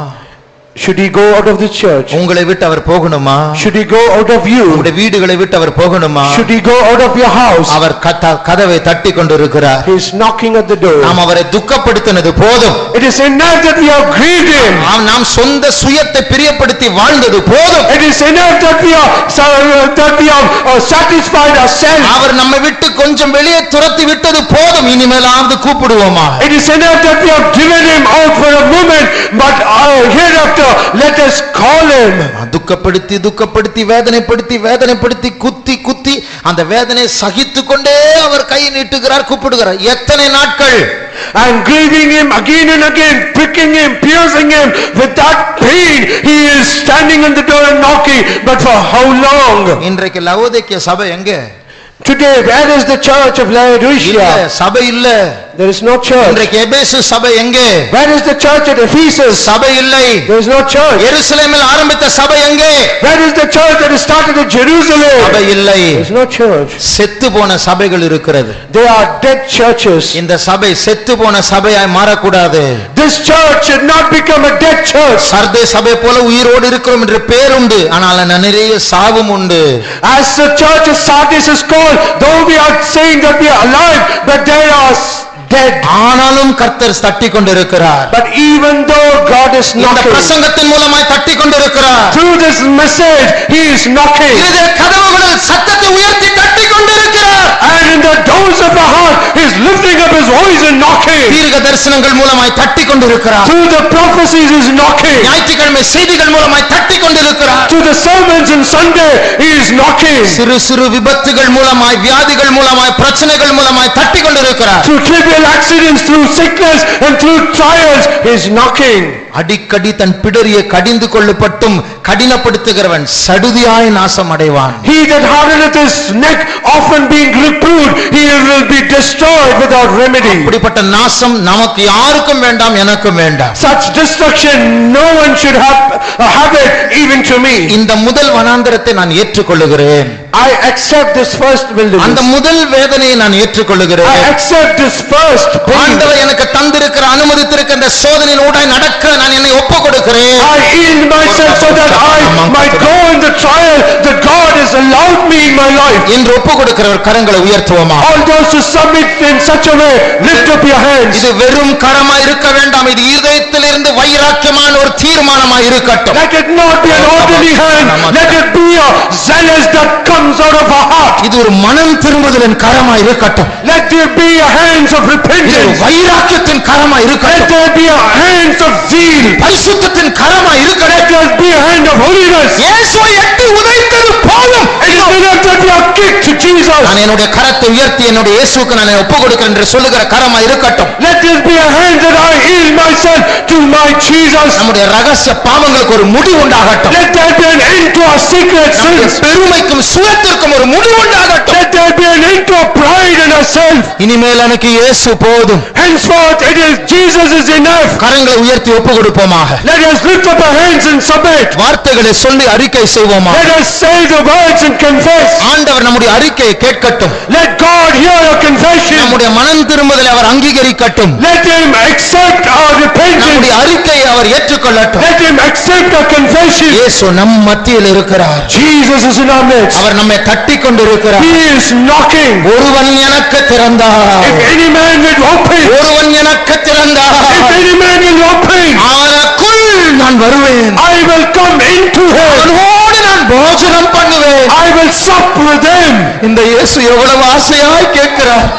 Should he go out of the church? உங்களை விட்டு அவர் போகணுமா? Should he go out of you? உங்களுடைய வீடுகளை விட்டு அவர் போகணுமா? Should he go out of your house? அவர் கதவை தட்டி கொண்டிருக்கிறார். He is knocking at the door. நாம் அவரை துக்கப்படுத்தினது போதும். It is enough that we have grieved him. நாம் சொந்த சுயத்தை பிரியப்படுத்தி வாழ்ந்தது போதும். It is enough that we have satisfied ourselves. அவர் நம்மை விட்டு கொஞ்சம் வெளியே துரத்தி விட்டது போதும். இனிமேலாவது கூப்பிடுவோமா? It is enough that we have driven him out for a moment, but hereafter let us call him. துக்கப்படுத்தி துக்கப்படுத்தி வேதனைப்படுத்தி குத்தி அந்த வேதனை சகித்துக் கொண்டே அவர் கை நீட்டுகிறார், கூப்பிடுகிறார். எத்தனை நாட்கள்? And grieving him again and again, pricking him, piercing him with that pain, he is standing on the door and knocking. But for how long? இன்றைக்கு லவோதிக்கேய சபை எங்கே? Today, where is the church of Laodicea? சபை இல்ல. There is no church. இன்றைக்கு எபேசு சபை எங்கே? Where is the church at Ephesus? சபை இல்லை. There is no church. எருசலேமில் ஆரம்பித்த சபை எங்கே? Where is the church that started at Jerusalem? சபை இல்லை. There is no church. செத்து போன சபைகள் இருக்கிறது. They are dead churches. இந்த சபை செத்து போன சபையாய் மாறக்கூடாது. This church should not become a dead church. Sardis சபை போல உயிரோடு இருக்கிறோம் என்ற பேர் உண்டு, ஆனால் நிறைய சாவும் உண்டு. As the church of Sardis is called, though we are saying that we are alive, but they are dead. ஆனாலும் கர்த்தர் தட்டிக் கொண்டிருக்கிறார். But even though God is இந்த knocking, பிரசங்கத்தின் மூலமாய் தட்டிக் கொண்டிருக்கிறார். through this message he is knocking. இதய கதவுகளில் சத்தத்தை உயர்த்தி தட்டிக் கொண்டிருக்கிறார். And in the doors of the heart he is lifting up his voice and knocking. தீர்க்க தரிசனங்கள் மூலமாய் தட்டிக் கொண்டிருக்கிறார். Through the prophecies he is knocking. ஞாயிற்றுக்கிழமை செய்திகள் மூலமாய் தட்டிக் கொண்டிருக்கிறார். Through the sermons on Sunday he is knocking. சிறு சிறு விபத்துகள் மூலமாய், வியாதிகள் மூலமாய், பிரச்சனைகள் மூலமாய் தட்டிக் கொண்டிருக்கிறார். through trivial accidents, through sickness and through trials, he is knocking. அடிக்கடி தன் பிடரியை கடிந்து கொள்ளப்பட்டும் கடினப்படுத்துகிறவன் சடுதியாய் நாசம் அடைவான். He that hardeneth his neck, often being reproved, he will be destroyed without remedy. இப்படிப்பட்ட நாசம் நமக்கு யாருக்கும் வேண்டாம், எனக்கும் வேண்டாம். Such destruction no one should have it, even to me. இந்த முதல் வனாந்தரத்தை நான் ஏற்றுக்கொள்ளுகிறேன். I accept this first wilderness. அந்த முதல் வேதனையை நான் ஏற்றுக்கொள்ளுகிறேன். I accept this first pain. ஆண்டவர் எனக்கு தந்திருக்கிற அனுமதித்திருக்கிற இந்த சோதனையினூடாய் நடக்க நான் என்னை ஒப்புக்கொடுக்கிறேன். I yield myself so that I might go in the trial that God has allowed me in my life. என்று ஒப்புக்கொடுக்கிறவர் கரங்களை உயர்த்துவோமா? All those who submit in such a way, lift up your hands. இது வெறும் கரமா இருக்க வேண்டாம், இது இதயத்திலிருந்து வைராக்கியமான ஒரு தீர்மானமா இருக்கட்டும். Let it not be an ordinary hand, let it be a zealous that comes out of our heart. இது ஒரு மனம் திரும்புதலின் கரமா இருக்கட்டும். Let there be a hands of இது repentance. வைராக்கியத்தின் கரமா Let இருக்கட்டும். there be a hands of zeal. பரிசுத்தத்தின் கரமா இருக்கட்டும். Let there be a hand of holiness. இயேசுவை எட்டி உதைத்தது போதும். It is enough that we are kicked to Jesus. நான் என்னுடைய கரத்தை உயர்த்தி என்னுடைய இயேசுவுக்கு நான் ஒப்புக்கொடுக்கிறேன் என்று சொல்லுகிற கரமா இருக்கட்டும். Let this be a hand that I yield myself to my Jesus. நம்முடைய ரகசிய பாவங்களுக்கு ஒரு முடிவு உண்டாகட்டும். Let there be an end to our secret நம்முடைய sins. பெருமைக்கும் சுயத்திற்கும் ஒரு முடிவு உண்டாகட்டும். Let there be an end to our pride and ourselves. இனிமேல் எனக்கு இயேசு போதும். Henceforth it is Jesus is enough. கரங்களை உயர்த்தி ஒப்புக்கொடுப்போமாக. Let us lift up our hands and submit. வார்த்தைகளை சொல்லி அறிக்கை செய்வோமா? Let us say the words and confess. ஆண்டவர் நம்முடைய அறிக்கையை கேட்கட்டும். Let God hear our confession. நம்முடைய மனம் திரும்புதலை அவர் அங்கீகரிக்கட்டும். Let him accept our repentance. நம்முடைய அறிக்கையை அவர் ஏற்றுக்கொள்ளட்டும். Let him accept our confession. இயேசு நம் மத்தியில் இருக்கிறார். Jesus is in our midst. அவர் நம்மை தட்டி கொண்டிருக்கிறார். He is knocking. ஒருவன் எனக்கு திறந்தார். If any man will open, ஒருவன் எனக்கு திறந்தார். if any man will open, அவனுக்குள் நான் வருவேன். I will come into him. அவனோடு நான் போஜனம் பண்ணுவேன். I will sup with him. இந்த இயேசு எவ்வளவு ஆசையாய் கேட்கிறார்.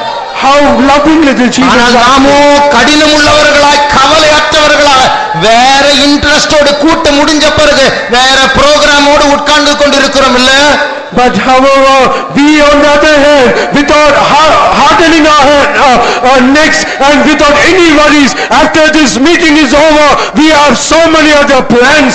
How lovingly did Jesus ஆனால் ask. நாமோ கடினம் உள்ளவர்களாய் கவலையற்றவர்களாய் வேற இன்ட்ரெஸ்டோடு கூட்ட முடிஞ்ச பிறகு வேற புரோகிராமோடு உட்கார்ந்து கொண்டிருக்கிறோம் இல்ல. But however, we on the other hand, without hardening our necks and without any worries, after this meeting is over, we have so many other plans.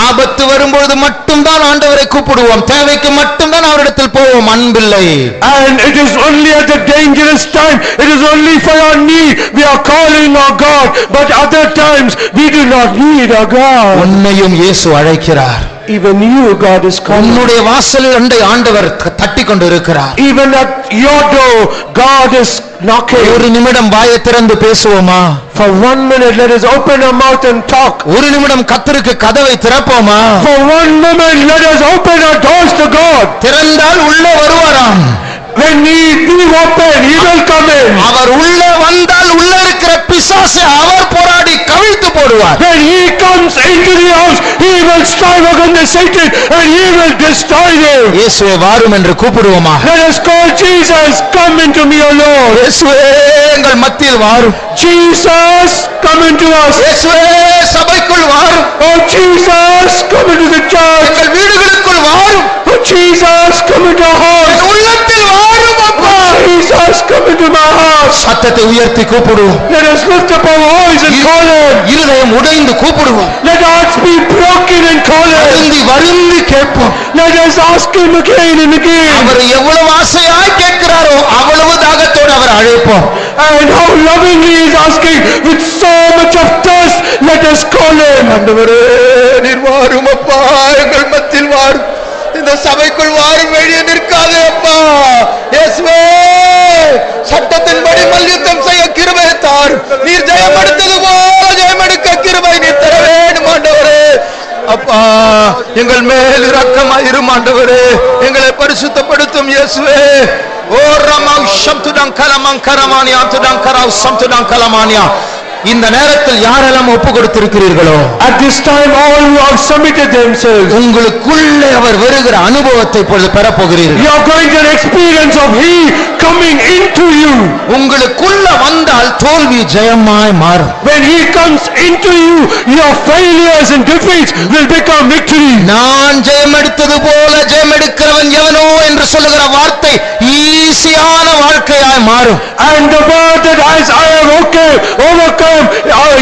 ஆபத்து வரும்பொழுது மட்டும்தான் ஆண்டவரை கூப்பிடுவோம். தேவைக்கு மட்டும்தான் அவரிடத்தில் போவோம். அன்பில்லை. And it is only at the dangerous time, it is only for our need, we are calling our God. But other times, we do not need our God. உன்னையும் இயேசு அழைக்கிறார். Even you, God is calling. உன்னுடைய வாசலில் அண்டை ஆண்டவர் தட்டி கொண்டு இருக்கிறார். Even at your door, God is knocking. ஒரு நிமிடம் வாயை திறந்து பேசுவோமா? For 1 minute, let us open our mouth and talk. ஒரு நிமிடம் கர்த்தருக்கு கதவை திறப்போமா? For 1 moment, let us open our doors to God. திறந்தால் உள்ளே வருவாராம். When we open, He will come in. அவர் உள்ளே வந்தால் உள்ளே இருக்கிற பிசாசை அவர் போராடி கவிழ்த்து போடுவார். When He comes into the house, He will strive against Satan and He will destroy him. இயேசுவே வாரும் என்று கூப்பிடுவோமா? Let us call Jesus, come into me, O Lord. இயேசுவே எங்கள் மத்தியில் வாரும். Jesus, come into us. இயேசுவே சபைக்குள் வாரும். Oh Jesus, come into the church. எங்கள் வீடுகளுக்குள் வாரும். Oh Jesus, come into our house. என் உள்ளத்தில் வாரும் அப்பா. Jesus, come into my house. சத்தத்தை உயர்த்தி கூப்பிடுவோம். Let us lift up our voice and call Him. இருதயம் உடைந்து கூப்பிடுவோம். Let hearts be broken and call Him. வருந்தி வருந்தி கேட்போம். Let us ask Him again and again. அவர் எவ்வளவு ஆசையாய் கேட்கிறாரோ அவ்வளவு தாகத்தோடு அவர் அழைப்போம். And how lovingly He is asking with so much of thirst, let us call Him. ஆண்டவரே நீர் வாரும் அப்பா, எங்கள் மத்தியில் வாரும். இந்த சபைக்குள் வாரும், வெளியே நிற்காதே அப்பா. இயேசுவே சட்டத்தின்படி மல்யுத்தம் செய்ய கிருபை தாரும். நீர் ஜெயம் எடுத்தது போல ஜெயம் எடுக்க கிருபை நீர் தர வேண்டும் ஆண்டவரே. அப்பா எங்கள் மேல் இரக்கமாயிரும் ஆண்டவரே. எங்களை பரிசுத்தப்படுத்தும் இயேசுவே. ஓ ரமௌ ஷம்துதங் கலமங் கரமானியா துதங் கரௌ சம்துதங் கலமானியா. இந்த நேரத்தில் யாரெல்லாம் ஒப்பு கொடுத்திருக்கிறீர்களோ, At this time all who have submitted themselves, உங்களுக்குள்ளே அவர் வருகிற அனுபவத்தை இப்பொழுது பெறப்போகிறீர்கள். you are going to an experience of He coming into you. உங்களுக்குள்ள வந்தால் தோல்வி ஜெயமாய் மாறும். When he comes into you, your failures and defeats will become victory. நான் ஜெயமெடுத்தது போல ஜெயமெடுக்கிறவன் எவனோ என்று சொல்லுகிற வார்த்தை ஈஸியான வாழ்க்கையாய் மாறும். And the word that as I have overcome,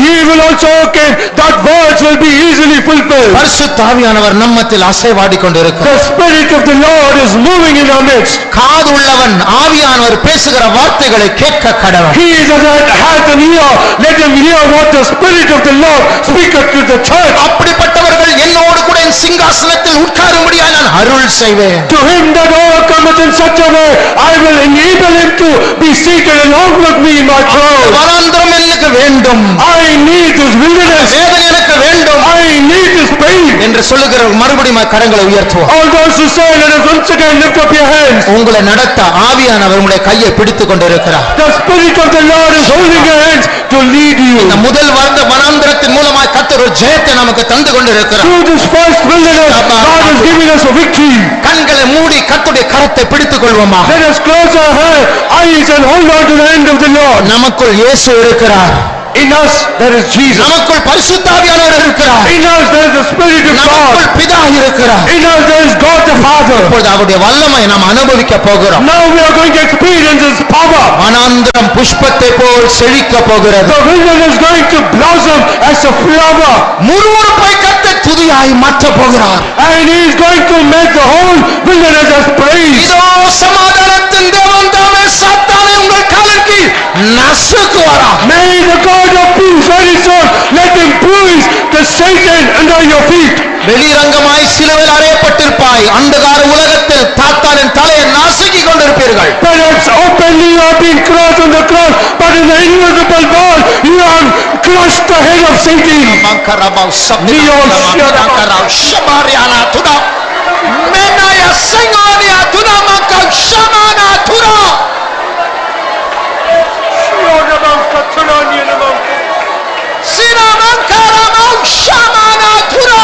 he will also overcome, that words will be easily fulfilled. பரிசுத்த ஆவியானவர் நம்மத்தில் அசைவாடிக் கொண்டிருக்கிறார். The Spirit of the Lord is moving in our midst. காது உள்ளவன் ஆவியானவர் பேசுகிற வார்த்தைகளை கேட்க கடவன். He that hath an ear, let him hear what the Spirit of the Lord speaketh to the church. அப்படிப்பட்டவர்கள் என்னோடு கூட என் சிங்காசனத்தில் உட்காரும்படியாய் நான் அருள் செய்வேன். To him that overcometh in such a way, I will enable him to be seated along with me in my throne. வனாந்தரம் எனக்கு வேண்டும். I need this wilderness. வேதனை எனக்கு வேண்டும். I need this pain. என்று சொல்லுகிற மறுபடியும் கரங்களை உயர்த்துவோம். All those who say, let us once again lift up your hands. உங்களை நடத்த ஆவியானவர் உங்களுடைய கையை பிடித்துக் கொண்டிருக்கிறார். The Spirit of the Lord is holding your hands to lead you. இந்த முதல் வனாந்தரத்தின் மூலமாய் கர்த்தர் ஒரு ஜெயத்தை நமக்கு தந்து கொண்டிருக்கிறார். Through this first wilderness, God is giving us a victory. கண்களை மூடி கர்த்தருடைய கரத்தை பிடித்துக் கொள்வோமா. Let us close our eyes and hold on to the hand of the Lord. நமக்குள் இயேசு இருக்கிறார். In us there is Jesus. நமக்குள் பரிசுத்த ஆவியானவர் இருக்கிறார். In us there is the Spirit of God. நமக்குள் பிதா இருக்கிறார். In us there is God the Father. இப்பொழுது அவருடைய வல்லமை நாம் அனுபவிக்க போகிறோம். Now we are going to experience His power. வனாந்தரம் புஷ்பத்தை போல் செழிக்க போகிறது. The wilderness is going to blossom as a flower. முறுமுறுப்பை கர்த்தர் துதியாய் மாற்ற போகிறார். And He is going to make the whole wilderness as praise. இதோ சமாதானத்தின் தேவன் தாமே சாத்தானை உங்கள் காலின் கீழ் நசுக்குவாராம். May the God of peace very soon let him bruise the Satan under your feet. வெளிரங்கமாய் சிலுவையில் அறையப்பட்டிருப்பாய். அந்தகார உலகத்தில் சாத்தானின் தலையை நசுக்கிக் கொண்டிருப்பீர்கள். Perhaps openly you have been crushed on the cross, but in the invisible world you have crushed the head of Satan. Mankarabau sabdiyankarau shabariana tuda menaya sengania tuda mankau shamana tuda sina mankaramau shamana tuda.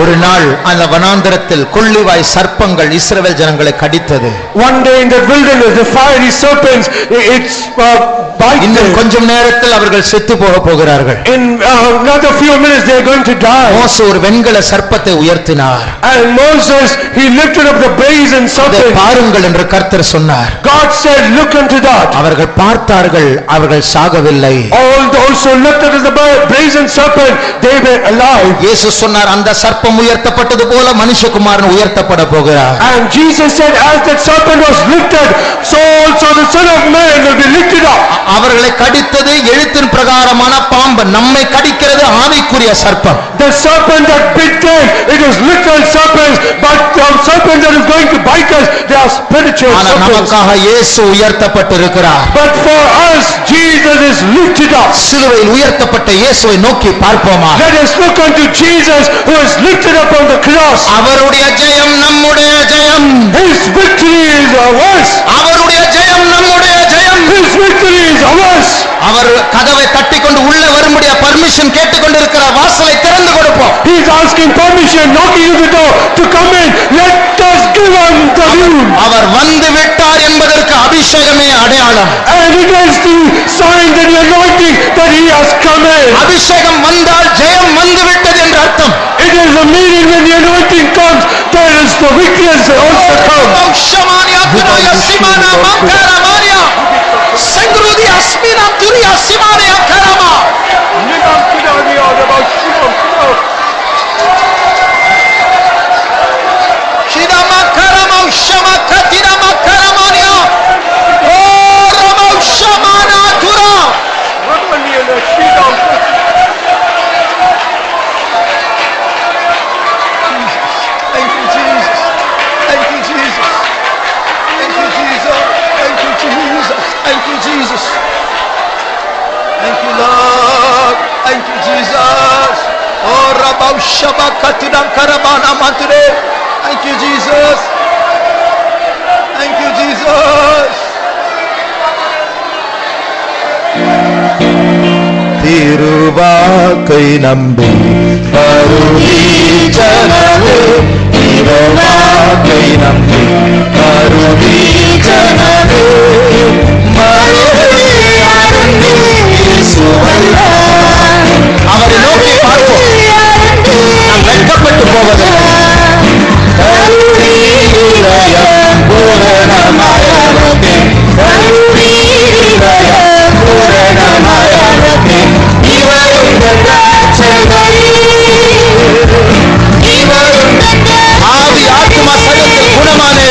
ஒரு நாள் அந்த வனாந்தரத்தில் கொள்ளிவாய் சர்ப்பங்கள் இஸ்ரவேல் ஜனங்களை கடித்தது. One day in the wilderness the fiery serpents it's bite இன்னும் them. கொஞ்சம் நேரத்தில் அவர்கள் செத்து போக போகிறார்கள். In another few minutes they are going to die. மோசே ஒரு வெண்கல சர்ப்பத்தை உயர்த்தினார். And Moses he lifted up the brazen அதை serpent. பாருங்கள் என்று கர்த்தர் சொன்னார். God said, look unto that. அவர்கள் பார்த்தார்கள், அவர்கள் சாகவில்லை. All those who looked at the brazen serpent, they were alive. இயேசு சொன்னார், அந்த சர்ப்பம் உயர்த்தப்பட்டது போல மனுஷகுமாரன் உயர்த்தப்பட போகிறார். And Jesus said, as that serpent was lifted, so also the Son of Man will be lifted up. அவர்களை கடித்தது எழுத்தின் பிரகாரமான பாம்பு, நம்மை கடிக்கிறது ஆவிக்குரிய சர்ப்பம். The serpent that bit them, it is literal serpents, but the serpent that is going to bite us, they are spiritual ஆனால் serpents. நமக்காக இயேசு உயர்த்தப்பட்டிருக்கிறார். But for us, Jesus is lifted up. சிலுவையில் உயர்த்தப்பட்ட இயேசுவை நோக்கி பார்ப்போமா. Let us look unto Jesus who is lifted up on the cross. அவருடைய ஜெயம் நம்முடைய ஜெயம். His victory is ours. அவருடைய ஜெயம் நம்முடைய ஜெயம். His victory is ours. அவர் கதவை தட்டிக்கொண்டு உள்ள வரும்படியா பர்மிஷன் கேட்டுக்கொண்டிருக்கிற வாசலை திறந்து கொடுப்போம். He is asking permission, knocking at the door to come in. Let us give him the room. அவர் வந்து விட்டார் என்பதற்கு அபிஷேகமே அடையாளம். And it is the sign that the anointing that he has come in. அபிஷேகம் வந்தால் ஜெயம் வந்து விட்டது என்று அர்த்தம். It is the meaning when the anointing comes, there is the victory also comes. ஷமானியா துராயா சிமானா மங்கரா மாரியா சங்க்ருதியா ஸ்மினா துரியா சிமானியா கரமா Nidam kidani adaba shimam kidam. Shidama karama shama katina makaramania o rama shamana tura. Ramani and shidam. Thank you Jesus. Thank you Jesus. Thank you Jesus. Thank you Jesus. Thank you Jesus. Thank you Lord. Thank you Jesus. Oh Rabba Shaba Katinam Karamana Manture. Thank you Jesus. Thank you Jesus. திருவாக்கை நம்பி வருவி ஜனமே, திருவாக்கை நம்பி வருவி ஜனமே, அவரை நோக்கி பார்ப்போம். நாம் வெட்கப்பட்டு போவதில்லை. ஆவி ஆத்மா சரீரத்தில் குணமானே,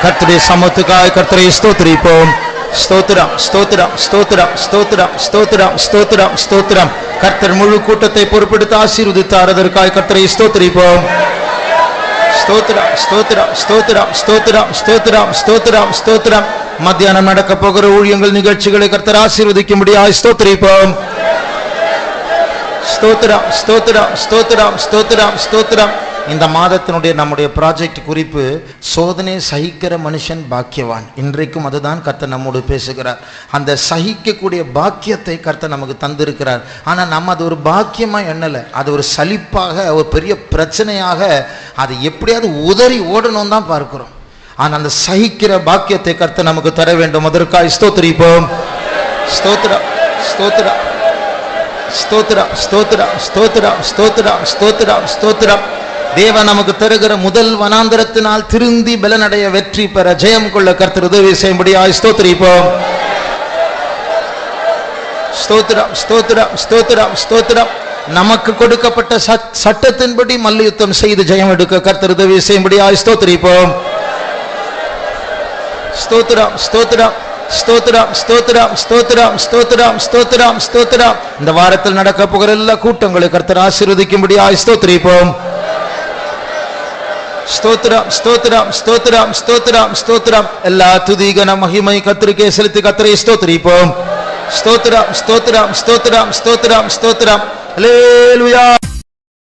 கர்த்தருடைய சமத்துக்காய் கர்த்தரை ஸ்தோத்திரிப்போம். ஸ்தோத்திரம் ஸ்தோத்திரம் ஸ்தோத்திரம் ஸ்தோத்திரம் ஸ்தோத்திரம் ஸ்தோத்திரம் ஸ்தோத்திரம். கர்த்தர் முழு கூட்டத்தை பொறுப்பெடுத்து ஆசீர்வதித்தார். அதற்காய் கர்த்தரை ஸ்தோத்திரிப்போம். ஸ்தோத்திரம் ஸ்தோத்திரம் ஸ்தோத்திரம் ஸ்தோத்திரம் ஸ்தோத்திரம் ஸ்தோத்திரம் ஸ்தோத்திரம். மத்தியானம் நடக்க போகிற ஊழியங்கள் நிகழ்ச்சிகளை கர்த்தர் ஆசீர்வதிக்கும்படியாய் ஸ்தோத்திரிப்போம். ஸ்தோத்திரம் ஸ்தோத்திரம் ஸ்தோத்திரம் ஸ்தோத்திரம் ஸ்தோத்திரம். இந்த மாதத்தினுடைய நம்முடைய ப்ராஜெக்ட் குறிப்பு சோதனை சகிக்கிற மனுஷன் பாக்கியவான். இன்றைக்கும் அதுதான் கர்த்தர் நம்மோடு பேசுகிறார். அந்த சகிக்கக்கூடிய பாக்கியத்தை கர்த்தர் நமக்கு தந்திருக்கிறார். ஆனால் நம்ம அது ஒரு பாக்கியமா எண்ணலை, அது ஒரு சலிப்பாக, ஒரு பெரிய பிரச்சனையாக, அது எப்படியாவது உதறி ஓடணும் தான் பார்க்கிறோம். ஆனால் அந்த சகிக்கிற பாக்கியத்தை கர்த்தர் நமக்கு தர வேண்டும். அதற்காக ஸ்தோத்திரிப்போம். ஸ்தோத்திரம் ஸ்தோத்திரம் ஸ்தோத்திரம் ஸ்தோத்திரம் ஸ்தோத்திரம் ஸ்தோத்திரம் ஸ்தோத்திரம் ஸ்தோத்திரம். தேவன் நமக்கு தருகிற முதல் வனாந்தரத்தினால் திருந்தி பலனடைய, வெற்றி பெற, ஜெயம் கொள்ள கர்த்தர் உதவி செய்யும்படியாய் ஸ்தோத்திரிப்போம். ஸ்தோத்திரம் ஸ்தோத்திரம் ஸ்தோத்திரம் ஸ்தோத்திரம். நமக்கு கொடுக்கப்பட்ட சட்டத்தின்படி மல்யுத்தம் செய்து ஜெயம் எடுக்க கர்த்தர் உதவி செய்யும்படியாய் ஸ்தோத்திரிப்போம். ஸ்தோத்திரம் ஸ்தோத்திரம் ஸ்தோத்திரம் ஸ்தோத்திரம் ஸ்தோத்திரம் ஸ்தோத்திரம் ஸ்தோத்திரம் ஸ்தோத்திரம். இந்த வாரத்தில் நடக்க போகிற எல்லா கூட்டங்களை கர்த்தர் ஆசீர்வதிக்கும்படியாய் ஸ்தோத்திரிப்போம். ஸ்தோத்திரம் ஸ்தோத்திரம் ஸ்தோத்திரம் ஸ்தோத்திரம் ஸ்தோத்திரம். எல்லா துதி கன மகிமை கர்த்தருக்கே செலுத்தி கர்த்தரை ஸ்தோத்திரிப்போம். ஸ்தோத்திரம் ஸ்தோத்திரம் ஸ்தோத்திரம் ஸ்தோத்திரம் ஸ்தோத்திரம். அல்லேலூயா.